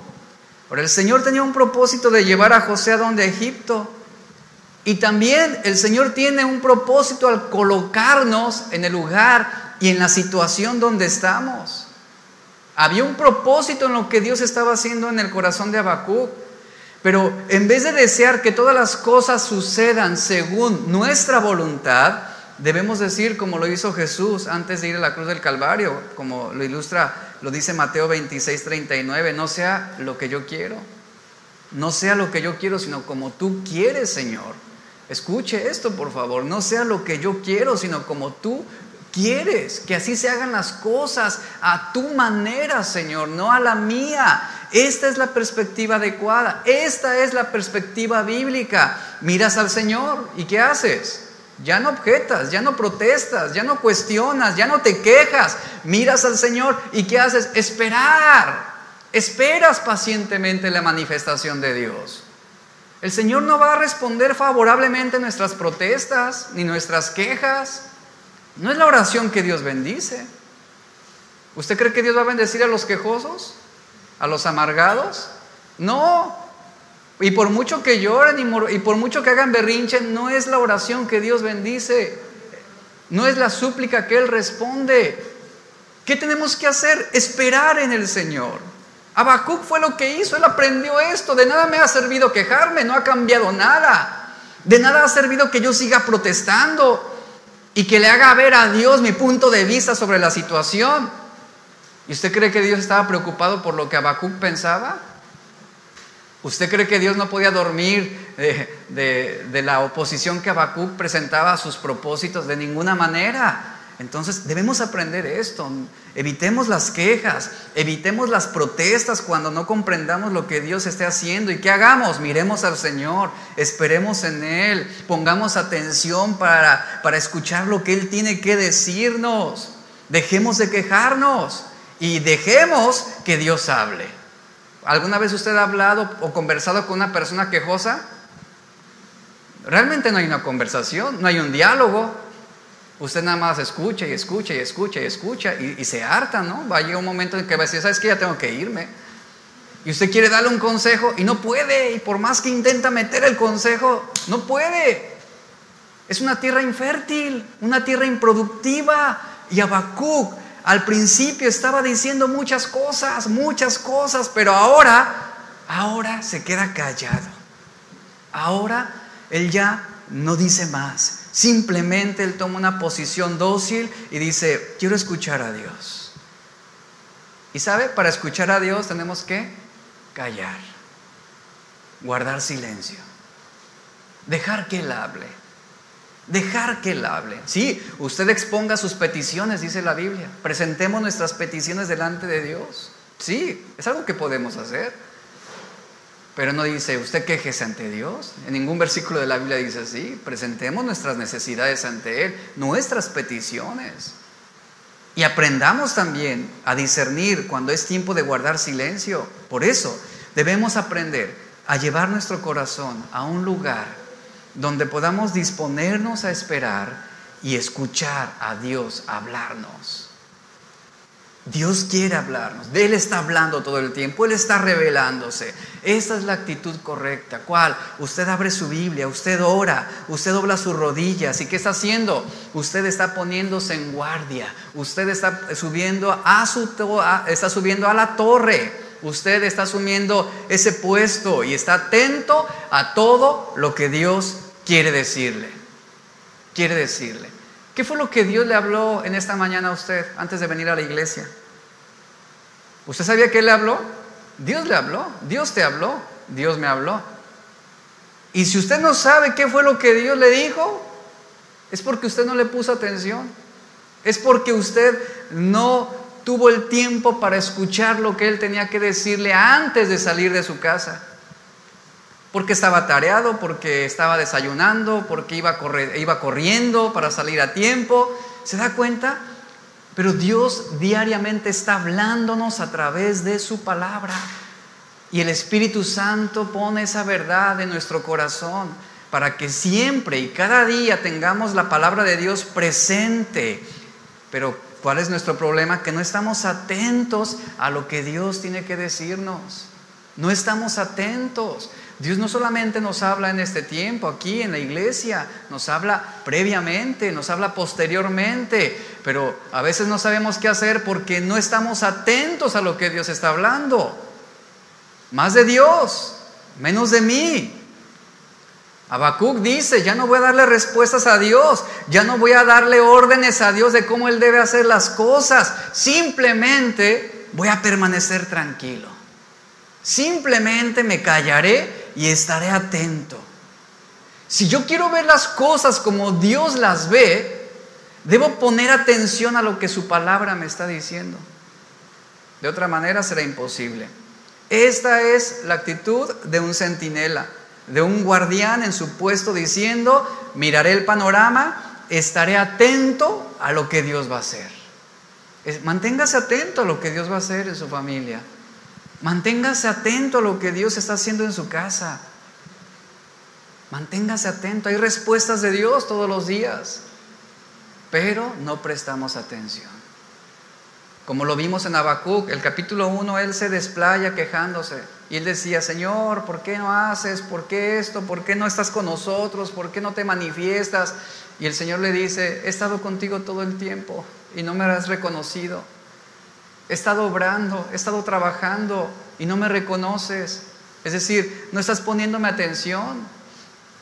Ahora, el Señor tenía un propósito de llevar a José a donde, a Egipto. Y también el Señor tiene un propósito al colocarnos en el lugar y en la situación donde estamos. Había un propósito en lo que Dios estaba haciendo en el corazón de Habacuc. Pero en vez de desear que todas las cosas sucedan según nuestra voluntad, debemos decir como lo hizo Jesús antes de ir a la cruz del Calvario, como lo dice Mateo 26:39, no sea lo que yo quiero, no sea lo que yo quiero, sino como tú quieres, Señor. Escuche esto, por favor, no sea lo que yo quiero, sino como tú quieres, que así se hagan las cosas a tu manera, Señor, no a la mía. Esta es la perspectiva adecuada, esta es la perspectiva bíblica. Miras al Señor y ¿qué haces? Ya no objetas, ya no protestas, ya no cuestionas, ya no te quejas. Miras al Señor y ¿qué haces? Esperar. Esperas pacientemente la manifestación de Dios. El Señor no va a responder favorablemente a nuestras protestas ni nuestras quejas. No es la oración que Dios bendice. ¿Usted cree que Dios va a bendecir a los quejosos? ¿A los amargados? No. Y por mucho que lloren y por mucho que hagan berrinche, no es la oración que Dios bendice, no es la súplica que Él responde. ¿Qué tenemos que hacer? Esperar en el Señor. Habacuc fue lo que hizo, él aprendió esto. De nada me ha servido quejarme, no ha cambiado nada. De nada ha servido que yo siga protestando y que le haga ver a Dios mi punto de vista sobre la situación. ¿Y usted cree que Dios estaba preocupado por lo que Habacuc pensaba? ¿Usted cree que Dios no podía dormir de la oposición que Habacuc presentaba a sus propósitos? De ninguna manera. Entonces debemos aprender esto. Evitemos las quejas, evitemos las protestas cuando no comprendamos lo que Dios esté haciendo. ¿Y qué hagamos? Miremos al Señor, esperemos en Él, pongamos atención para escuchar lo que Él tiene que decirnos. Dejemos de quejarnos y dejemos que Dios hable. ¿Alguna vez usted ha hablado o conversado con una persona quejosa? Realmente no hay una conversación, no hay un diálogo. Usted nada más escucha y escucha y escucha y escucha y se harta, ¿no? Va a llegar un momento en que va a decir, ¿sabes qué? Ya tengo que irme. Y usted quiere darle un consejo y no puede. Y por más que intenta meter el consejo, no puede. Es una tierra infértil, una tierra improductiva. Y Habacuc al principio estaba diciendo muchas cosas, pero ahora se queda callado. Ahora él ya no dice más. Simplemente él toma una posición dócil y dice, quiero escuchar a Dios. Y sabe, para escuchar a Dios tenemos que callar, guardar silencio, dejar que Él hable. Dejar que Él hable. Sí, usted exponga sus peticiones, dice la Biblia. Presentemos nuestras peticiones delante de Dios. Sí, es algo que podemos hacer. Pero no dice, usted quéjese ante Dios. En ningún versículo de la Biblia dice así. Presentemos nuestras necesidades ante Él, nuestras peticiones. Y aprendamos también a discernir cuando es tiempo de guardar silencio. Por eso debemos aprender a llevar nuestro corazón a un lugar donde podamos disponernos a esperar y escuchar a Dios hablarnos. Dios quiere hablarnos, Él está hablando todo el tiempo, Él está revelándose. Esta es la actitud correcta. ¿Cuál? Usted abre su Biblia, usted ora, usted dobla sus rodillas. ¿Y qué está haciendo? Usted está poniéndose en guardia, usted está subiendo a la torre, usted está asumiendo ese puesto y está atento a todo lo que Dios quiere decirle. ¿Qué fue lo que Dios le habló en esta mañana a usted antes de venir a la iglesia? ¿Usted sabía que Él le habló? Dios le habló, Dios te habló, Dios me habló. Y si usted no sabe qué fue lo que Dios le dijo, es porque usted no le puso atención. Es porque usted no tuvo el tiempo para escuchar lo que Él tenía que decirle antes de salir de su casa. Porque estaba atareado, porque estaba desayunando, porque iba corriendo para salir a tiempo. ¿Se da cuenta? Pero Dios diariamente está hablándonos a través de su palabra. Y el Espíritu Santo pone esa verdad en nuestro corazón para que siempre y cada día tengamos la palabra de Dios presente. Pero ¿cuál es nuestro problema? Que no estamos atentos a lo que Dios tiene que decirnos. No estamos atentos. Dios no solamente nos habla en este tiempo, aquí en la iglesia, nos habla previamente, nos habla posteriormente, pero a veces no sabemos qué hacer porque no estamos atentos a lo que Dios está hablando. Más de Dios, menos de mí. Habacuc dice, ya no voy a darle respuestas a Dios, ya no voy a darle órdenes a Dios de cómo Él debe hacer las cosas, simplemente voy a permanecer tranquilo. Simplemente me callaré y estaré atento. Si yo quiero ver las cosas como Dios las ve, debo poner atención a lo que su palabra me está diciendo. De otra manera será imposible. Esta es la actitud de un centinela, de un guardián en su puesto diciendo, miraré el panorama, estaré atento a lo que Dios va a hacer. Manténgase atento a lo que Dios va a hacer en su familia. Manténgase atento a lo que Dios está haciendo en su casa. Manténgase atento. Hay respuestas de Dios todos los días, pero no prestamos atención. Como lo vimos en Habacuc, el capítulo 1, él se desplaya quejándose. Y él decía, Señor, ¿por qué no haces? ¿Por qué esto? ¿Por qué no estás con nosotros? ¿Por qué no te manifiestas? Y el Señor le dice, he estado contigo todo el tiempo y no me has reconocido. He estado obrando, he estado trabajando y no me reconoces. Es decir, no estás poniéndome atención.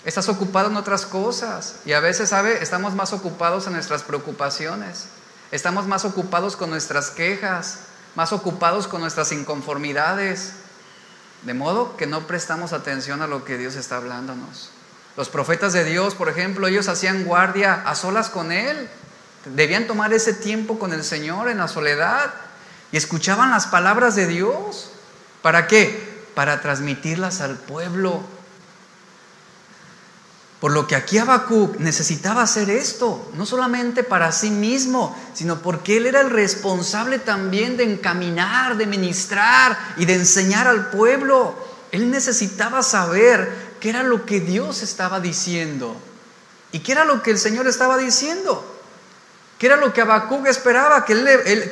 Estás ocupado en otras cosas. Y a veces, ¿sabe? Estamos más ocupados en nuestras preocupaciones. Estamos más ocupados con nuestras quejas, más ocupados con nuestras inconformidades. De modo que no prestamos atención a lo que Dios está hablándonos. Los profetas de Dios, por ejemplo, ellos hacían guardia a solas con Él. Debían tomar ese tiempo con el Señor en la soledad y escuchaban las palabras de Dios. ¿Para qué? Para transmitirlas al pueblo. Por lo que aquí Habacuc necesitaba hacer esto, no solamente para sí mismo, sino porque él era el responsable también de encaminar, de ministrar y de enseñar al pueblo. Él necesitaba saber qué era lo que Dios estaba diciendo y qué era lo que el Señor estaba diciendo. ¿Qué era lo que Habacuc esperaba? Que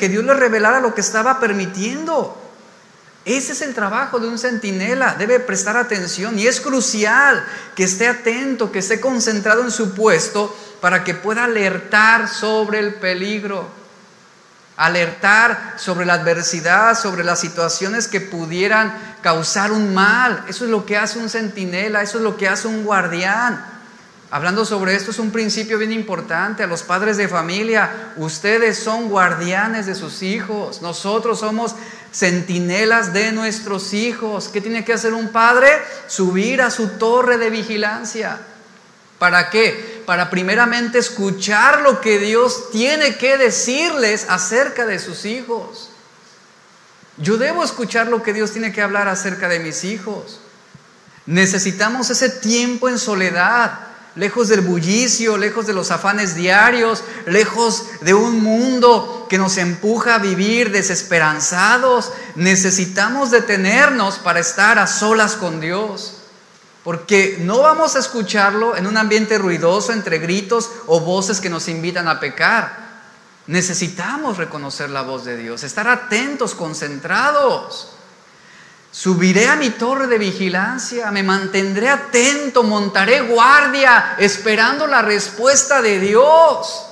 Dios le revelara lo que estaba permitiendo. Ese es el trabajo de un centinela, debe prestar atención y es crucial que esté atento, que esté concentrado en su puesto para que pueda alertar sobre el peligro, alertar sobre la adversidad, sobre las situaciones que pudieran causar un mal. Eso es lo que hace un centinela, eso es lo que hace un guardián. Hablando sobre esto, es un principio bien importante. A los padres de familia, ustedes son guardianes de sus hijos. Nosotros somos centinelas de nuestros hijos. ¿Qué tiene que hacer un padre? Subir a su torre de vigilancia. ¿Para qué? Para primeramente escuchar lo que Dios tiene que decirles acerca de sus hijos. Yo debo escuchar lo que Dios tiene que hablar acerca de mis hijos. Necesitamos ese tiempo en soledad, lejos del bullicio, lejos de los afanes diarios, lejos de un mundo que nos empuja a vivir desesperanzados. Necesitamos detenernos para estar a solas con Dios, porque no vamos a escucharlo en un ambiente ruidoso, entre gritos o voces que nos invitan a pecar. Necesitamos reconocer la voz de Dios, estar atentos, concentrados. Subiré a mi torre de vigilancia, me mantendré atento, montaré guardia, esperando la respuesta de Dios.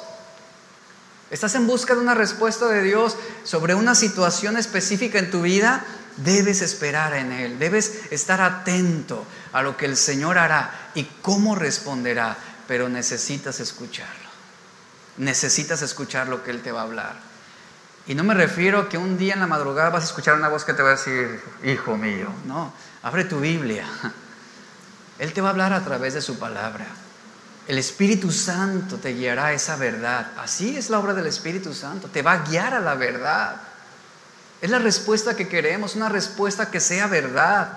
¿Estás en busca de una respuesta de Dios sobre una situación específica en tu vida? Debes esperar en Él, debes estar atento a lo que el Señor hará y cómo responderá, pero necesitas escucharlo. Necesitas escuchar lo que Él te va a hablar. Y no me refiero a que un día en la madrugada vas a escuchar una voz que te va a decir, hijo mío. No, abre tu Biblia. Él te va a hablar a través de su palabra. El Espíritu Santo te guiará a esa verdad. Así es la obra del Espíritu Santo. Te va a guiar a la verdad. Es la respuesta que queremos, una respuesta que sea verdad.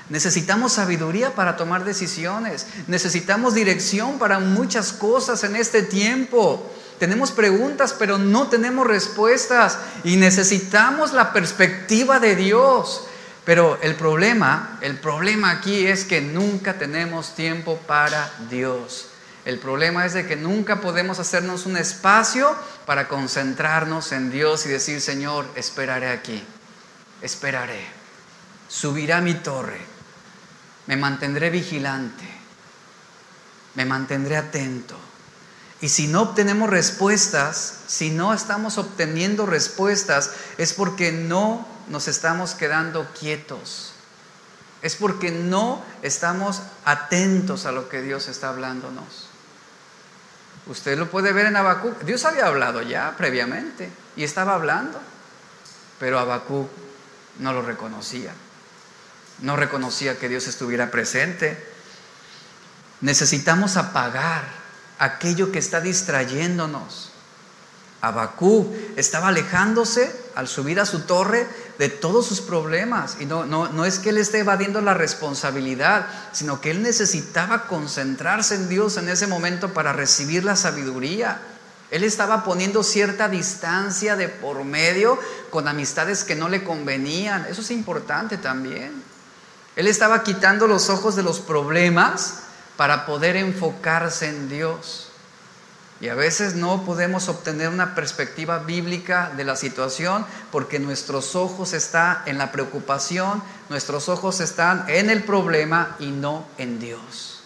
Necesitamos sabiduría para tomar decisiones. Necesitamos dirección para muchas cosas en este tiempo. Tenemos preguntas, pero no tenemos respuestas. Y necesitamos la perspectiva de Dios. Pero el problema aquí es que nunca tenemos tiempo para Dios. El problema es de que nunca podemos hacernos un espacio para concentrarnos en Dios y decir, Señor, esperaré aquí. Esperaré. Subiré a mi torre. Me mantendré vigilante. Me mantendré atento. Y si no obtenemos respuestas, si no estamos obteniendo respuestas, es porque no nos estamos quedando quietos. Es porque no estamos atentos a lo que Dios está hablándonos. Usted lo puede ver en Habacuc. Dios había hablado ya previamente y estaba hablando, pero Habacuc no lo reconocía. No reconocía que Dios estuviera presente. Necesitamos apagar aquello que está distrayéndonos. Habacuc estaba alejándose al subir a su torre de todos sus problemas. Y no es que él esté evadiendo la responsabilidad, sino que él necesitaba concentrarse en Dios en ese momento para recibir la sabiduría. Él estaba poniendo cierta distancia de por medio con amistades que no le convenían. Eso es importante también. Él estaba quitando los ojos de los problemas para poder enfocarse en Dios. Y a veces no podemos obtener una perspectiva bíblica de la situación porque nuestros ojos están en la preocupación, nuestros ojos están en el problema y no en Dios.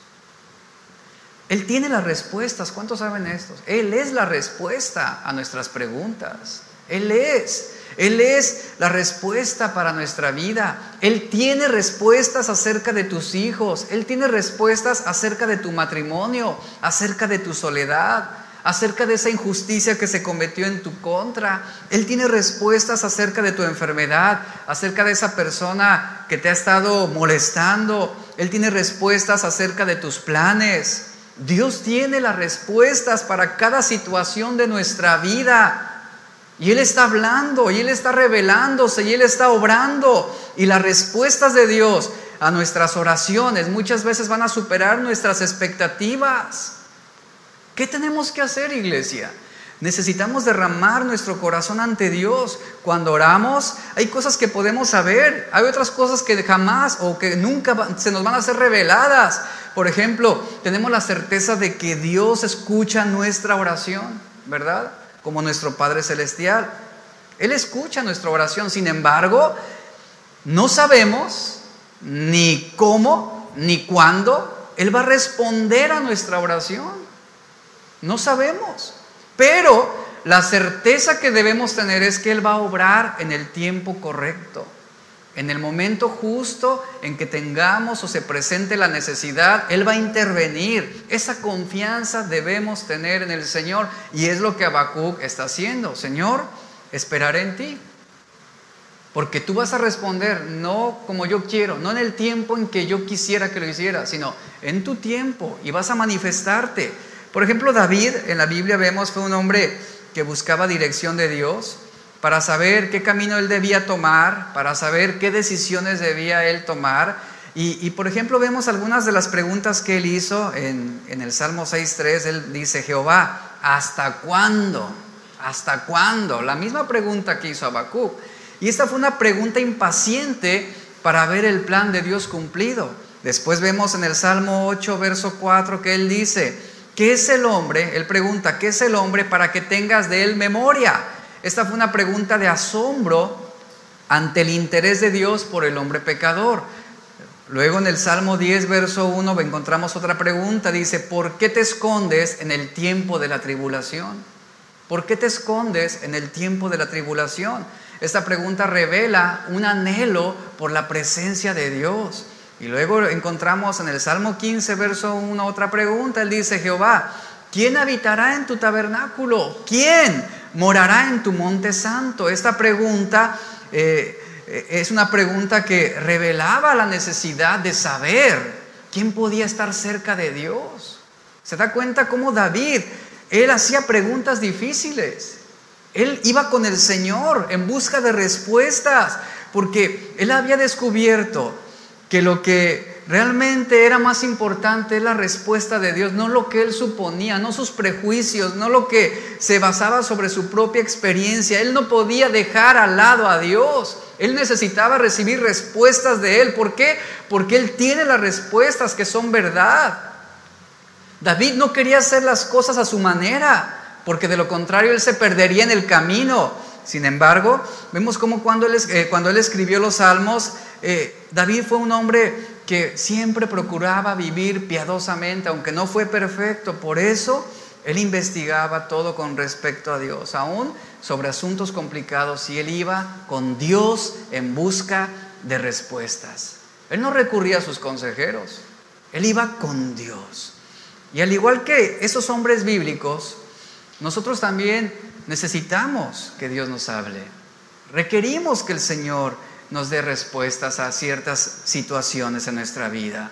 Él tiene las respuestas. ¿Cuántos saben esto? Él es la respuesta a nuestras preguntas. Él es la respuesta para nuestra vida. Él tiene respuestas acerca de tus hijos. Él tiene respuestas acerca de tu matrimonio, acerca de tu soledad, acerca de esa injusticia que se cometió en tu contra. Él tiene respuestas acerca de tu enfermedad, acerca de esa persona que te ha estado molestando. Él tiene respuestas acerca de tus planes. Dios tiene las respuestas para cada situación de nuestra vida. Y Él está hablando, y Él está revelándose, y Él está obrando. Y las respuestas de Dios a nuestras oraciones muchas veces van a superar nuestras expectativas. ¿Qué tenemos que hacer, iglesia? Necesitamos derramar nuestro corazón ante Dios. Cuando oramos, hay cosas que podemos saber, hay otras cosas que jamás o que nunca se nos van a ser reveladas. Por ejemplo, tenemos la certeza de que Dios escucha nuestra oración, ¿verdad? Como nuestro Padre Celestial. Él escucha nuestra oración. Sin embargo, no sabemos ni cómo ni cuándo Él va a responder a nuestra oración. No sabemos. Pero la certeza que debemos tener es que Él va a obrar en el tiempo correcto. En el momento justo en que tengamos o se presente la necesidad, Él va a intervenir. Esa confianza debemos tener en el Señor. Y es lo que Habacuc está haciendo. Señor, esperaré en ti. Porque tú vas a responder no como yo quiero, no en el tiempo en que yo quisiera que lo hiciera, sino en tu tiempo. Y vas a manifestarte. Por ejemplo, David, en la Biblia vemos, fue un hombre que buscaba dirección de Dios para saber qué camino él debía tomar, para saber qué decisiones debía él tomar. Y por ejemplo, vemos algunas de las preguntas que él hizo en el Salmo 6.3. Él dice: Jehová, ¿hasta cuándo? ¿Hasta cuándo? La misma pregunta que hizo Habacuc. Y esta fue una pregunta impaciente para ver el plan de Dios cumplido. Después vemos en el Salmo 8, verso 4, que él dice: ¿qué es el hombre? Él pregunta: ¿qué es el hombre para que tengas de él memoria? Esta fue una pregunta de asombro ante el interés de Dios por el hombre pecador. Luego en el Salmo 10, verso 1, encontramos otra pregunta. Dice: ¿por qué te escondes en el tiempo de la tribulación? ¿Por qué te escondes en el tiempo de la tribulación? Esta pregunta revela un anhelo por la presencia de Dios. Y luego encontramos en el Salmo 15, verso 1, otra pregunta. Él dice: Jehová, ¿quién habitará en tu tabernáculo? ¿Quién morará en tu monte santo? Esta pregunta es una pregunta que revelaba la necesidad de saber quién podía estar cerca de Dios. ¿Se da cuenta cómo David, él hacía preguntas difíciles? Él iba con el Señor en busca de respuestas, porque él había descubierto que lo que realmente era más importante es la respuesta de Dios, no lo que él suponía, no sus prejuicios, no lo que se basaba sobre su propia experiencia. Él no podía dejar al lado a Dios. Él necesitaba recibir respuestas de Él. ¿Por qué? Porque Él tiene las respuestas que son verdad. David no quería hacer las cosas a su manera, porque de lo contrario él se perdería en el camino. Sin embargo, vemos cómo cuando él escribió los Salmos, David fue un hombre que siempre procuraba vivir piadosamente, aunque no fue perfecto. Por eso él investigaba todo con respecto a Dios, aún sobre asuntos complicados, y él iba con Dios en busca de respuestas. Él no recurría a sus consejeros, él iba con Dios. Y al igual que esos hombres bíblicos, nosotros también necesitamos que Dios nos hable. Requerimos que el Señor nos dé respuestas a ciertas situaciones en nuestra vida.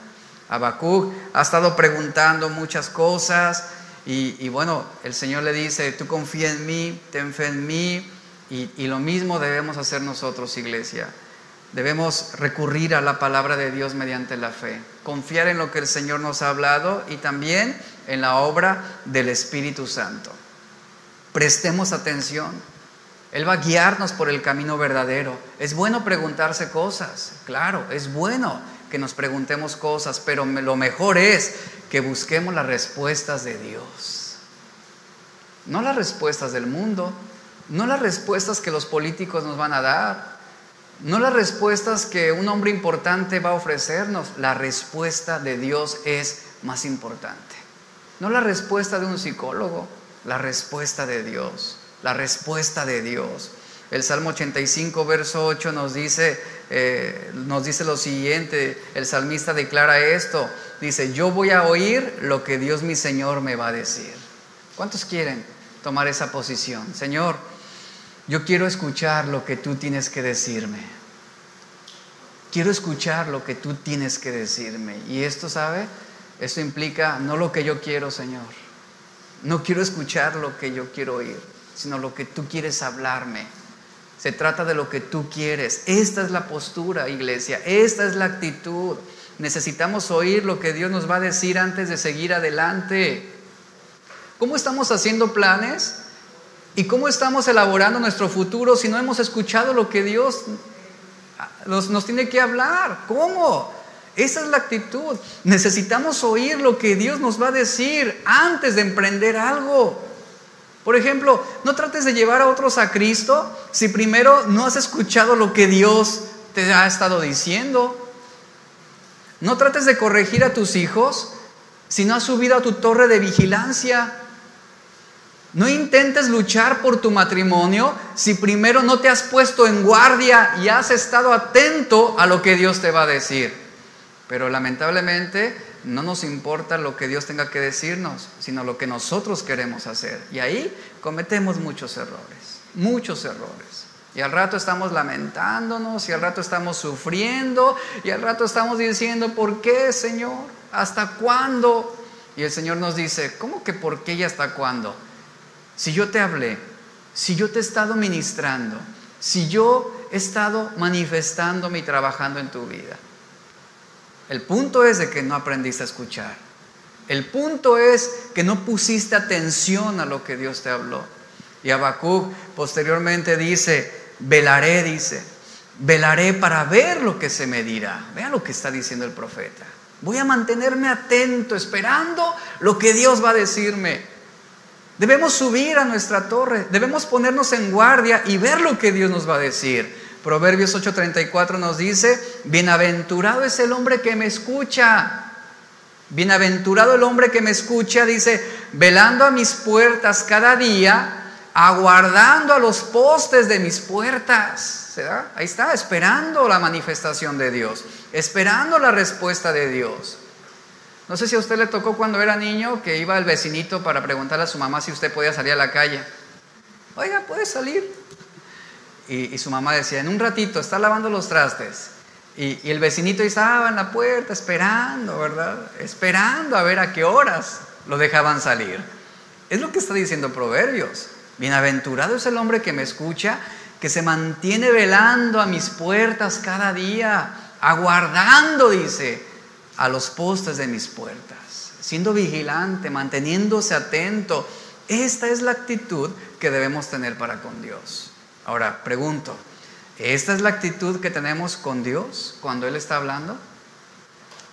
Habacuc ha estado preguntando muchas cosas y bueno, el Señor le dice: tú confía en mí, ten fe en mí, y lo mismo debemos hacer nosotros, iglesia. Debemos recurrir a la palabra de Dios mediante la fe, confiar en lo que el Señor nos ha hablado y también en la obra del Espíritu Santo. Prestemos atención. Él va a guiarnos por el camino verdadero. Es bueno preguntarse cosas, claro, es bueno que nos preguntemos cosas, pero lo mejor es que busquemos las respuestas de Dios. no las respuestas del mundo, no las respuestas que los políticos nos van a dar, no las respuestas que un hombre importante va a ofrecernos. La respuesta de Dios es más importante. No la respuesta de un psicólogo, la respuesta de Dios, la respuesta de Dios. El Salmo 85, verso 8 nos dice lo siguiente. El salmista declara esto, dice: yo voy a oír lo que Dios mi Señor me va a decir. ¿Cuántos quieren tomar esa posición? Señor, yo quiero escuchar lo que tú tienes que decirme. Quiero escuchar lo que tú tienes que decirme. Y esto, ¿sabe? Esto implica no lo que yo quiero, Señor. No quiero escuchar lo que yo quiero oír, sino lo que tú quieres hablarme. Se trata de lo que tú quieres. Esta es la postura, iglesia. Esta es la actitud. Necesitamos oír lo que Dios nos va a decir antes de seguir adelante. ¿Cómo estamos haciendo planes? ¿Y cómo estamos elaborando nuestro futuro si no hemos escuchado lo que Dios nos tiene que hablar? ¿Cómo? Esa es la actitud. Necesitamos oír lo que Dios nos va a decir antes de emprender algo. Por ejemplo, no trates de llevar a otros a Cristo si primero no has escuchado lo que Dios te ha estado diciendo. No trates de corregir a tus hijos si no has subido a tu torre de vigilancia. No intentes luchar por tu matrimonio si primero no te has puesto en guardia y has estado atento a lo que Dios te va a decir. Pero lamentablemente no nos importa lo que Dios tenga que decirnos, sino lo que nosotros queremos hacer. Y ahí cometemos muchos errores, muchos errores. Y al rato estamos lamentándonos, y al rato estamos sufriendo, y al rato estamos diciendo: ¿por qué, Señor? ¿Hasta cuándo? Y el Señor nos dice: ¿cómo que por qué y hasta cuándo? Si yo te hablé, si yo te he estado ministrando, si yo he estado manifestándome y trabajando en tu vida. El punto es de que no aprendiste a escuchar. El punto es que no pusiste atención a lo que Dios te habló. Y Habacuc posteriormente dice: velaré para ver lo que se me dirá. Vean lo que está diciendo el profeta. Voy a mantenerme atento, esperando lo que Dios va a decirme. Debemos subir a nuestra torre, debemos ponernos en guardia y ver lo que Dios nos va a decir. Proverbios 8:34 nos dice: bienaventurado es el hombre que me escucha. Bienaventurado el hombre que me escucha, dice, velando a mis puertas cada día, aguardando a los postes de mis puertas. ¿Se da? Ahí está, esperando la manifestación de Dios, esperando la respuesta de Dios. No sé si a usted le tocó cuando era niño que iba el vecinito para preguntarle a su mamá si usted podía salir a la calle. Oiga, ¿puede salir? Y su mamá decía: en un ratito, está lavando los trastes. Y el vecinito estaba en la puerta esperando, ¿verdad? Esperando a ver a qué horas lo dejaban salir. Es lo que está diciendo Proverbios. Bienaventurado es el hombre que me escucha, que se mantiene velando a mis puertas cada día, aguardando, dice, a los postes de mis puertas, siendo vigilante, manteniéndose atento. Esta es la actitud que debemos tener para con Dios. Ahora, pregunto, ¿esta es la actitud que tenemos con Dios cuando Él está hablando?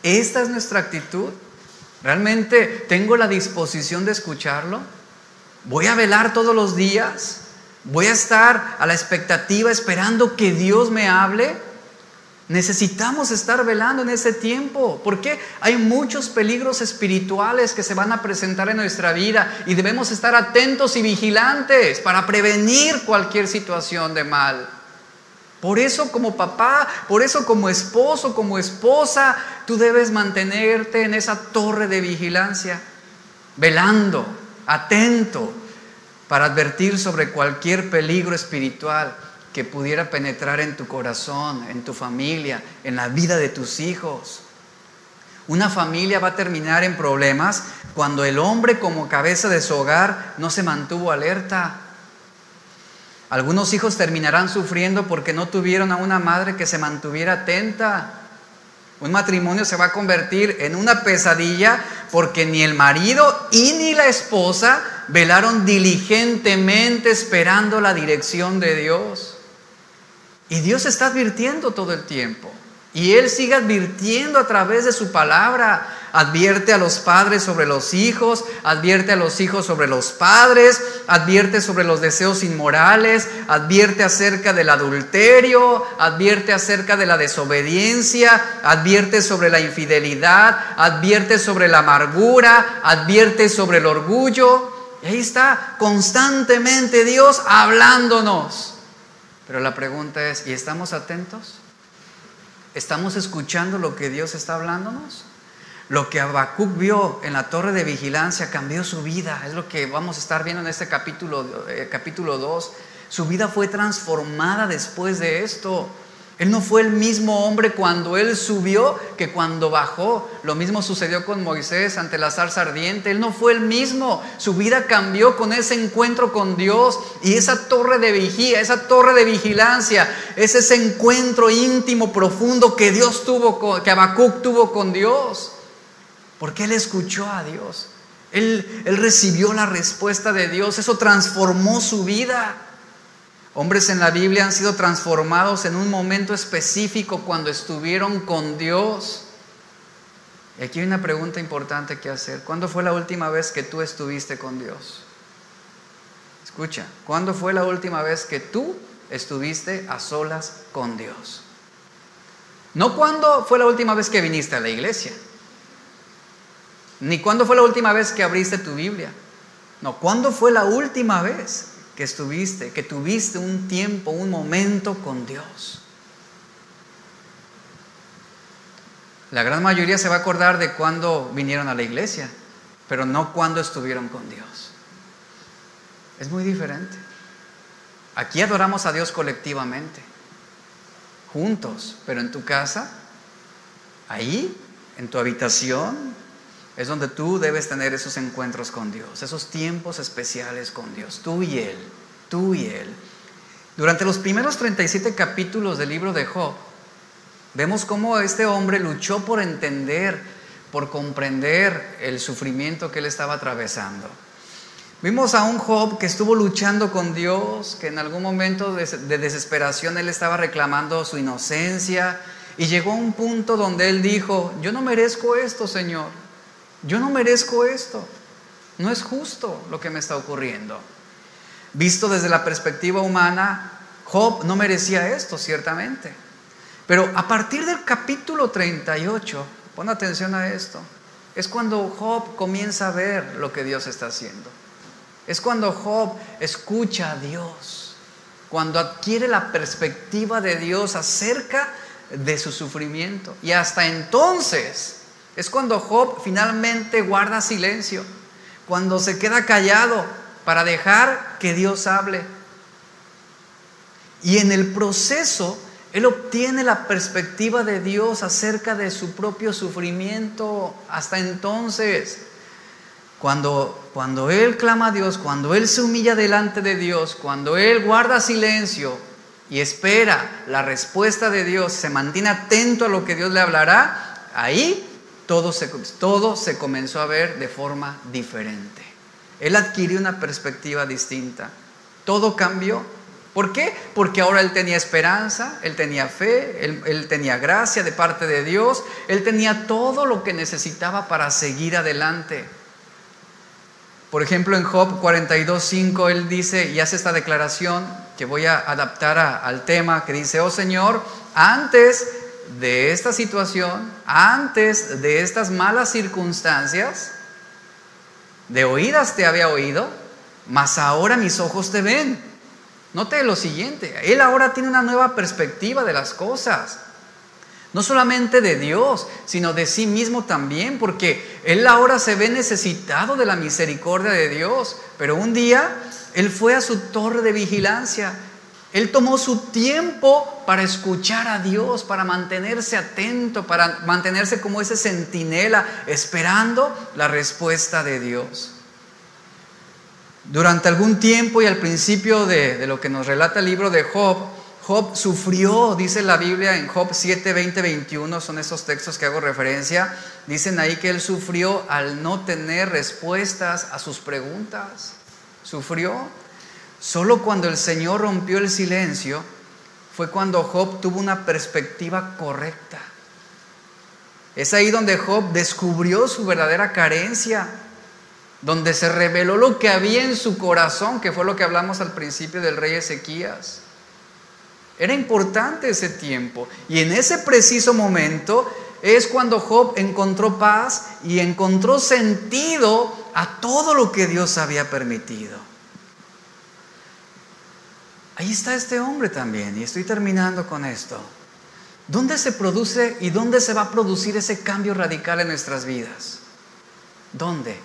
¿Esta es nuestra actitud? ¿Realmente tengo la disposición de escucharlo? ¿Voy a velar todos los días? ¿Voy a estar a la expectativa esperando que Dios me hable? Necesitamos estar velando en ese tiempo, porque hay muchos peligros espirituales que se van a presentar en nuestra vida y debemos estar atentos y vigilantes para prevenir cualquier situación de mal. Por eso, como papá, por eso como esposo, como esposa, tú debes mantenerte en esa torre de vigilancia, velando, atento, para advertir sobre cualquier peligro espiritual que pudiera penetrar en tu corazón, en tu familia, en la vida de tus hijos. Una familia va a terminar en problemas cuando el hombre, como cabeza de su hogar, no se mantuvo alerta. Algunos hijos terminarán sufriendo porque no tuvieron a una madre que se mantuviera atenta. Un matrimonio se va a convertir en una pesadilla porque ni el marido y ni la esposa velaron diligentemente esperando la dirección de Dios. Y Dios está advirtiendo todo el tiempo. Y Él sigue advirtiendo a través de su palabra. Advierte a los padres sobre los hijos, advierte a los hijos sobre los padres, advierte sobre los deseos inmorales, advierte acerca del adulterio, advierte acerca de la desobediencia, advierte sobre la infidelidad, advierte sobre la amargura, advierte sobre el orgullo. Y ahí está constantemente Dios hablándonos. Pero la pregunta es, ¿y estamos atentos? ¿Estamos escuchando lo que Dios está hablándonos? Lo que Habacuc vio en la torre de vigilancia cambió su vida. Es lo que vamos a estar viendo en este capítulo 2. Su vida fue transformada después de esto. Él no fue el mismo hombre cuando él subió que cuando bajó. Lo mismo sucedió con Moisés ante la zarza ardiente. Él no fue el mismo. Su vida cambió con ese encuentro con Dios. Y esa torre de vigía, esa torre de vigilancia, es ese encuentro íntimo, profundo que que Habacuc tuvo con Dios. Porque él escuchó a Dios. Él recibió la respuesta de Dios. Eso transformó su vida. Hombres en la Biblia han sido transformados en un momento específico cuando estuvieron con Dios. Y aquí hay una pregunta importante que hacer. ¿Cuándo fue la última vez que tú estuviste con Dios? Escucha, ¿cuándo fue la última vez que tú estuviste a solas con Dios? No cuándo fue la última vez que viniste a la iglesia, ni cuándo fue la última vez que abriste tu Biblia. No, ¿cuándo fue la última vez que tuviste un tiempo, un momento con Dios? La gran mayoría se va a acordar de cuando vinieron a la iglesia, pero no cuando estuvieron con Dios. Es muy diferente. Aquí adoramos a Dios colectivamente, juntos, pero en tu casa, ahí, en tu habitación, es donde tú debes tener esos encuentros con Dios, esos tiempos especiales con Dios, tú y Él, tú y Él. Durante los primeros 37 capítulos del libro de Job, vemos cómo este hombre luchó por entender, por comprender el sufrimiento que él estaba atravesando. Vimos a un Job que estuvo luchando con Dios, que en algún momento de desesperación él estaba reclamando su inocencia, y llegó a un punto donde él dijo: yo no merezco esto, Señor. Yo no merezco esto. No es justo lo que me está ocurriendo. Visto desde la perspectiva humana, Job no merecía esto, ciertamente. Pero a partir del capítulo 38, pon atención a esto, es cuando Job comienza a ver lo que Dios está haciendo. Es cuando Job escucha a Dios, cuando adquiere la perspectiva de Dios acerca de su sufrimiento. Y hasta entonces es cuando Job finalmente guarda silencio, cuando se queda callado para dejar que Dios hable. Y en el proceso, él obtiene la perspectiva de Dios acerca de su propio sufrimiento. Hasta entonces, cuando él clama a Dios, cuando él se humilla delante de Dios, cuando él guarda silencio y espera la respuesta de Dios, se mantiene atento a lo que Dios le hablará, ahí todo se comenzó a ver de forma diferente. Él adquirió una perspectiva distinta. Todo cambió. ¿Por qué? Porque ahora él tenía esperanza, él tenía fe, él tenía gracia de parte de Dios, él tenía todo lo que necesitaba para seguir adelante. Por ejemplo, en Job 42:5 él dice y hace esta declaración que voy a adaptar al tema, que dice: oh Señor, antes de esta situación, antes de estas malas circunstancias, de oídas te había oído, mas ahora mis ojos te ven. Note lo siguiente, él ahora tiene una nueva perspectiva de las cosas. No solamente de Dios, sino de sí mismo también, porque él ahora se ve necesitado de la misericordia de Dios. Pero un día él fue a su torre de vigilancia. Él tomó su tiempo para escuchar a Dios, para mantenerse atento, para mantenerse como ese centinela, esperando la respuesta de Dios. Durante algún tiempo y al principio de lo que nos relata el libro de Job, Job sufrió, dice la Biblia en Job 7, 20, 21, son esos textos que hago referencia, dicen ahí que él sufrió al no tener respuestas a sus preguntas. Sufrió. Solo cuando el Señor rompió el silencio fue cuando Job tuvo una perspectiva correcta. Es ahí donde Job descubrió su verdadera carencia, donde se reveló lo que había en su corazón, que fue lo que hablamos al principio del rey Ezequías. Era importante ese tiempo, y en ese preciso momento es cuando Job encontró paz y encontró sentido a todo lo que Dios había permitido. Ahí está este hombre también, y estoy terminando con esto. ¿Dónde se produce y dónde se va a producir ese cambio radical en nuestras vidas? ¿Dónde?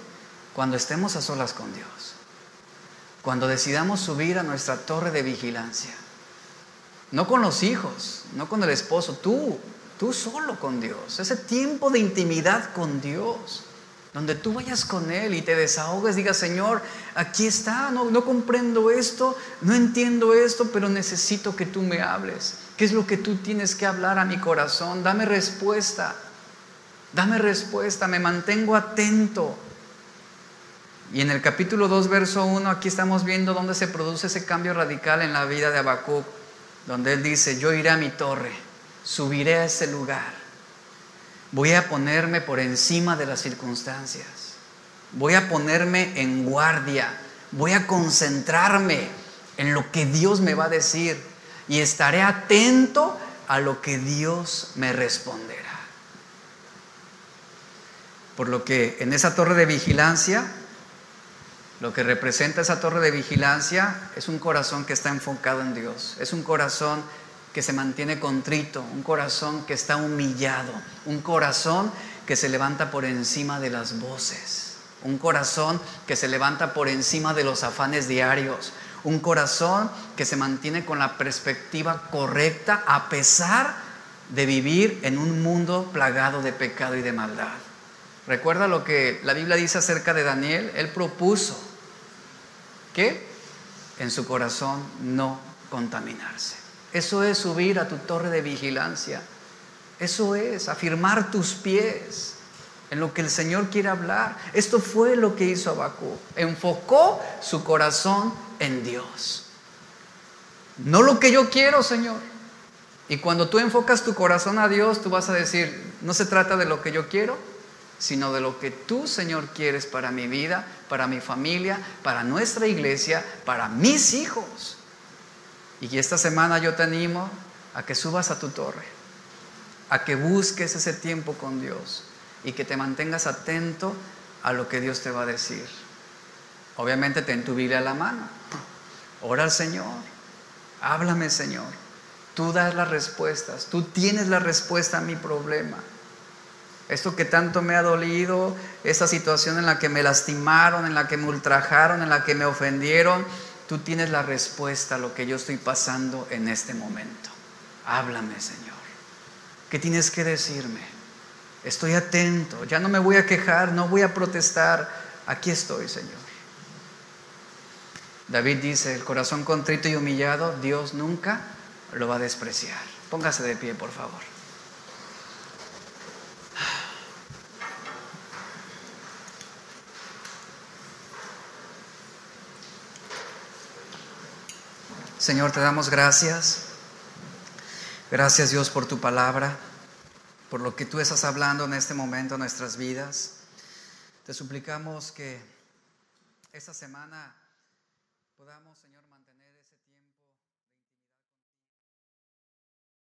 Cuando estemos a solas con Dios. Cuando decidamos subir a nuestra torre de vigilancia. No con los hijos, no con el esposo, tú solo con Dios. Ese tiempo de intimidad con Dios, donde tú vayas con Él y te desahogues, digas: Señor, aquí está, no comprendo esto, no entiendo esto, pero necesito que tú me hables. ¿Qué es lo que tú tienes que hablar a mi corazón? Dame respuesta, me mantengo atento. Y en el capítulo 2, verso 1, aquí estamos viendo dónde se produce ese cambio radical en la vida de Habacuc, donde él dice: yo iré a mi torre, subiré a ese lugar, voy a ponerme por encima de las circunstancias, voy a ponerme en guardia, voy a concentrarme en lo que Dios me va a decir y estaré atento a lo que Dios me responderá. Por lo que en esa torre de vigilancia, lo que representa esa torre de vigilancia es un corazón que está enfocado en Dios, es un corazón que se mantiene contrito, un corazón que está humillado, un corazón que se levanta por encima de las voces, un corazón que se levanta por encima de los afanes diarios, un corazón que se mantiene con la perspectiva correcta a pesar de vivir en un mundo plagado de pecado y de maldad. Recuerda lo que la Biblia dice acerca de Daniel. Él propuso que en su corazón no contaminarse. Eso es subir a tu torre de vigilancia. Eso es afirmar tus pies en lo que el Señor quiere hablar. Esto fue lo que hizo Habacuc. Enfocó su corazón en Dios. No lo que yo quiero, Señor. Y cuando tú enfocas tu corazón a Dios, tú vas a decir: no se trata de lo que yo quiero, sino de lo que tú, Señor, quieres para mi vida, para mi familia, para nuestra iglesia, para mis hijos. Y esta semana yo te animo a que subas a tu torre, a que busques ese tiempo con Dios y que te mantengas atento a lo que Dios te va a decir. Obviamente ten tu Biblia a la mano, ora al Señor, háblame, Señor. Tú das las respuestas, tú tienes la respuesta a mi problema. Esto que tanto me ha dolido, esa situación en la que me lastimaron, en la que me ultrajaron, en la que me ofendieron, tú tienes la respuesta a lo que yo estoy pasando en este momento. Háblame, Señor. ¿Qué tienes que decirme? Estoy atento, ya no me voy a quejar, no voy a protestar. Aquí estoy, Señor. David dice: el corazón contrito y humillado, Dios nunca lo va a despreciar. Póngase de pie, por favor. Señor, te damos gracias. Gracias, Dios, por tu palabra, por lo que tú estás hablando en este momento en nuestras vidas. Te suplicamos que esta semana podamos, Señor, mantener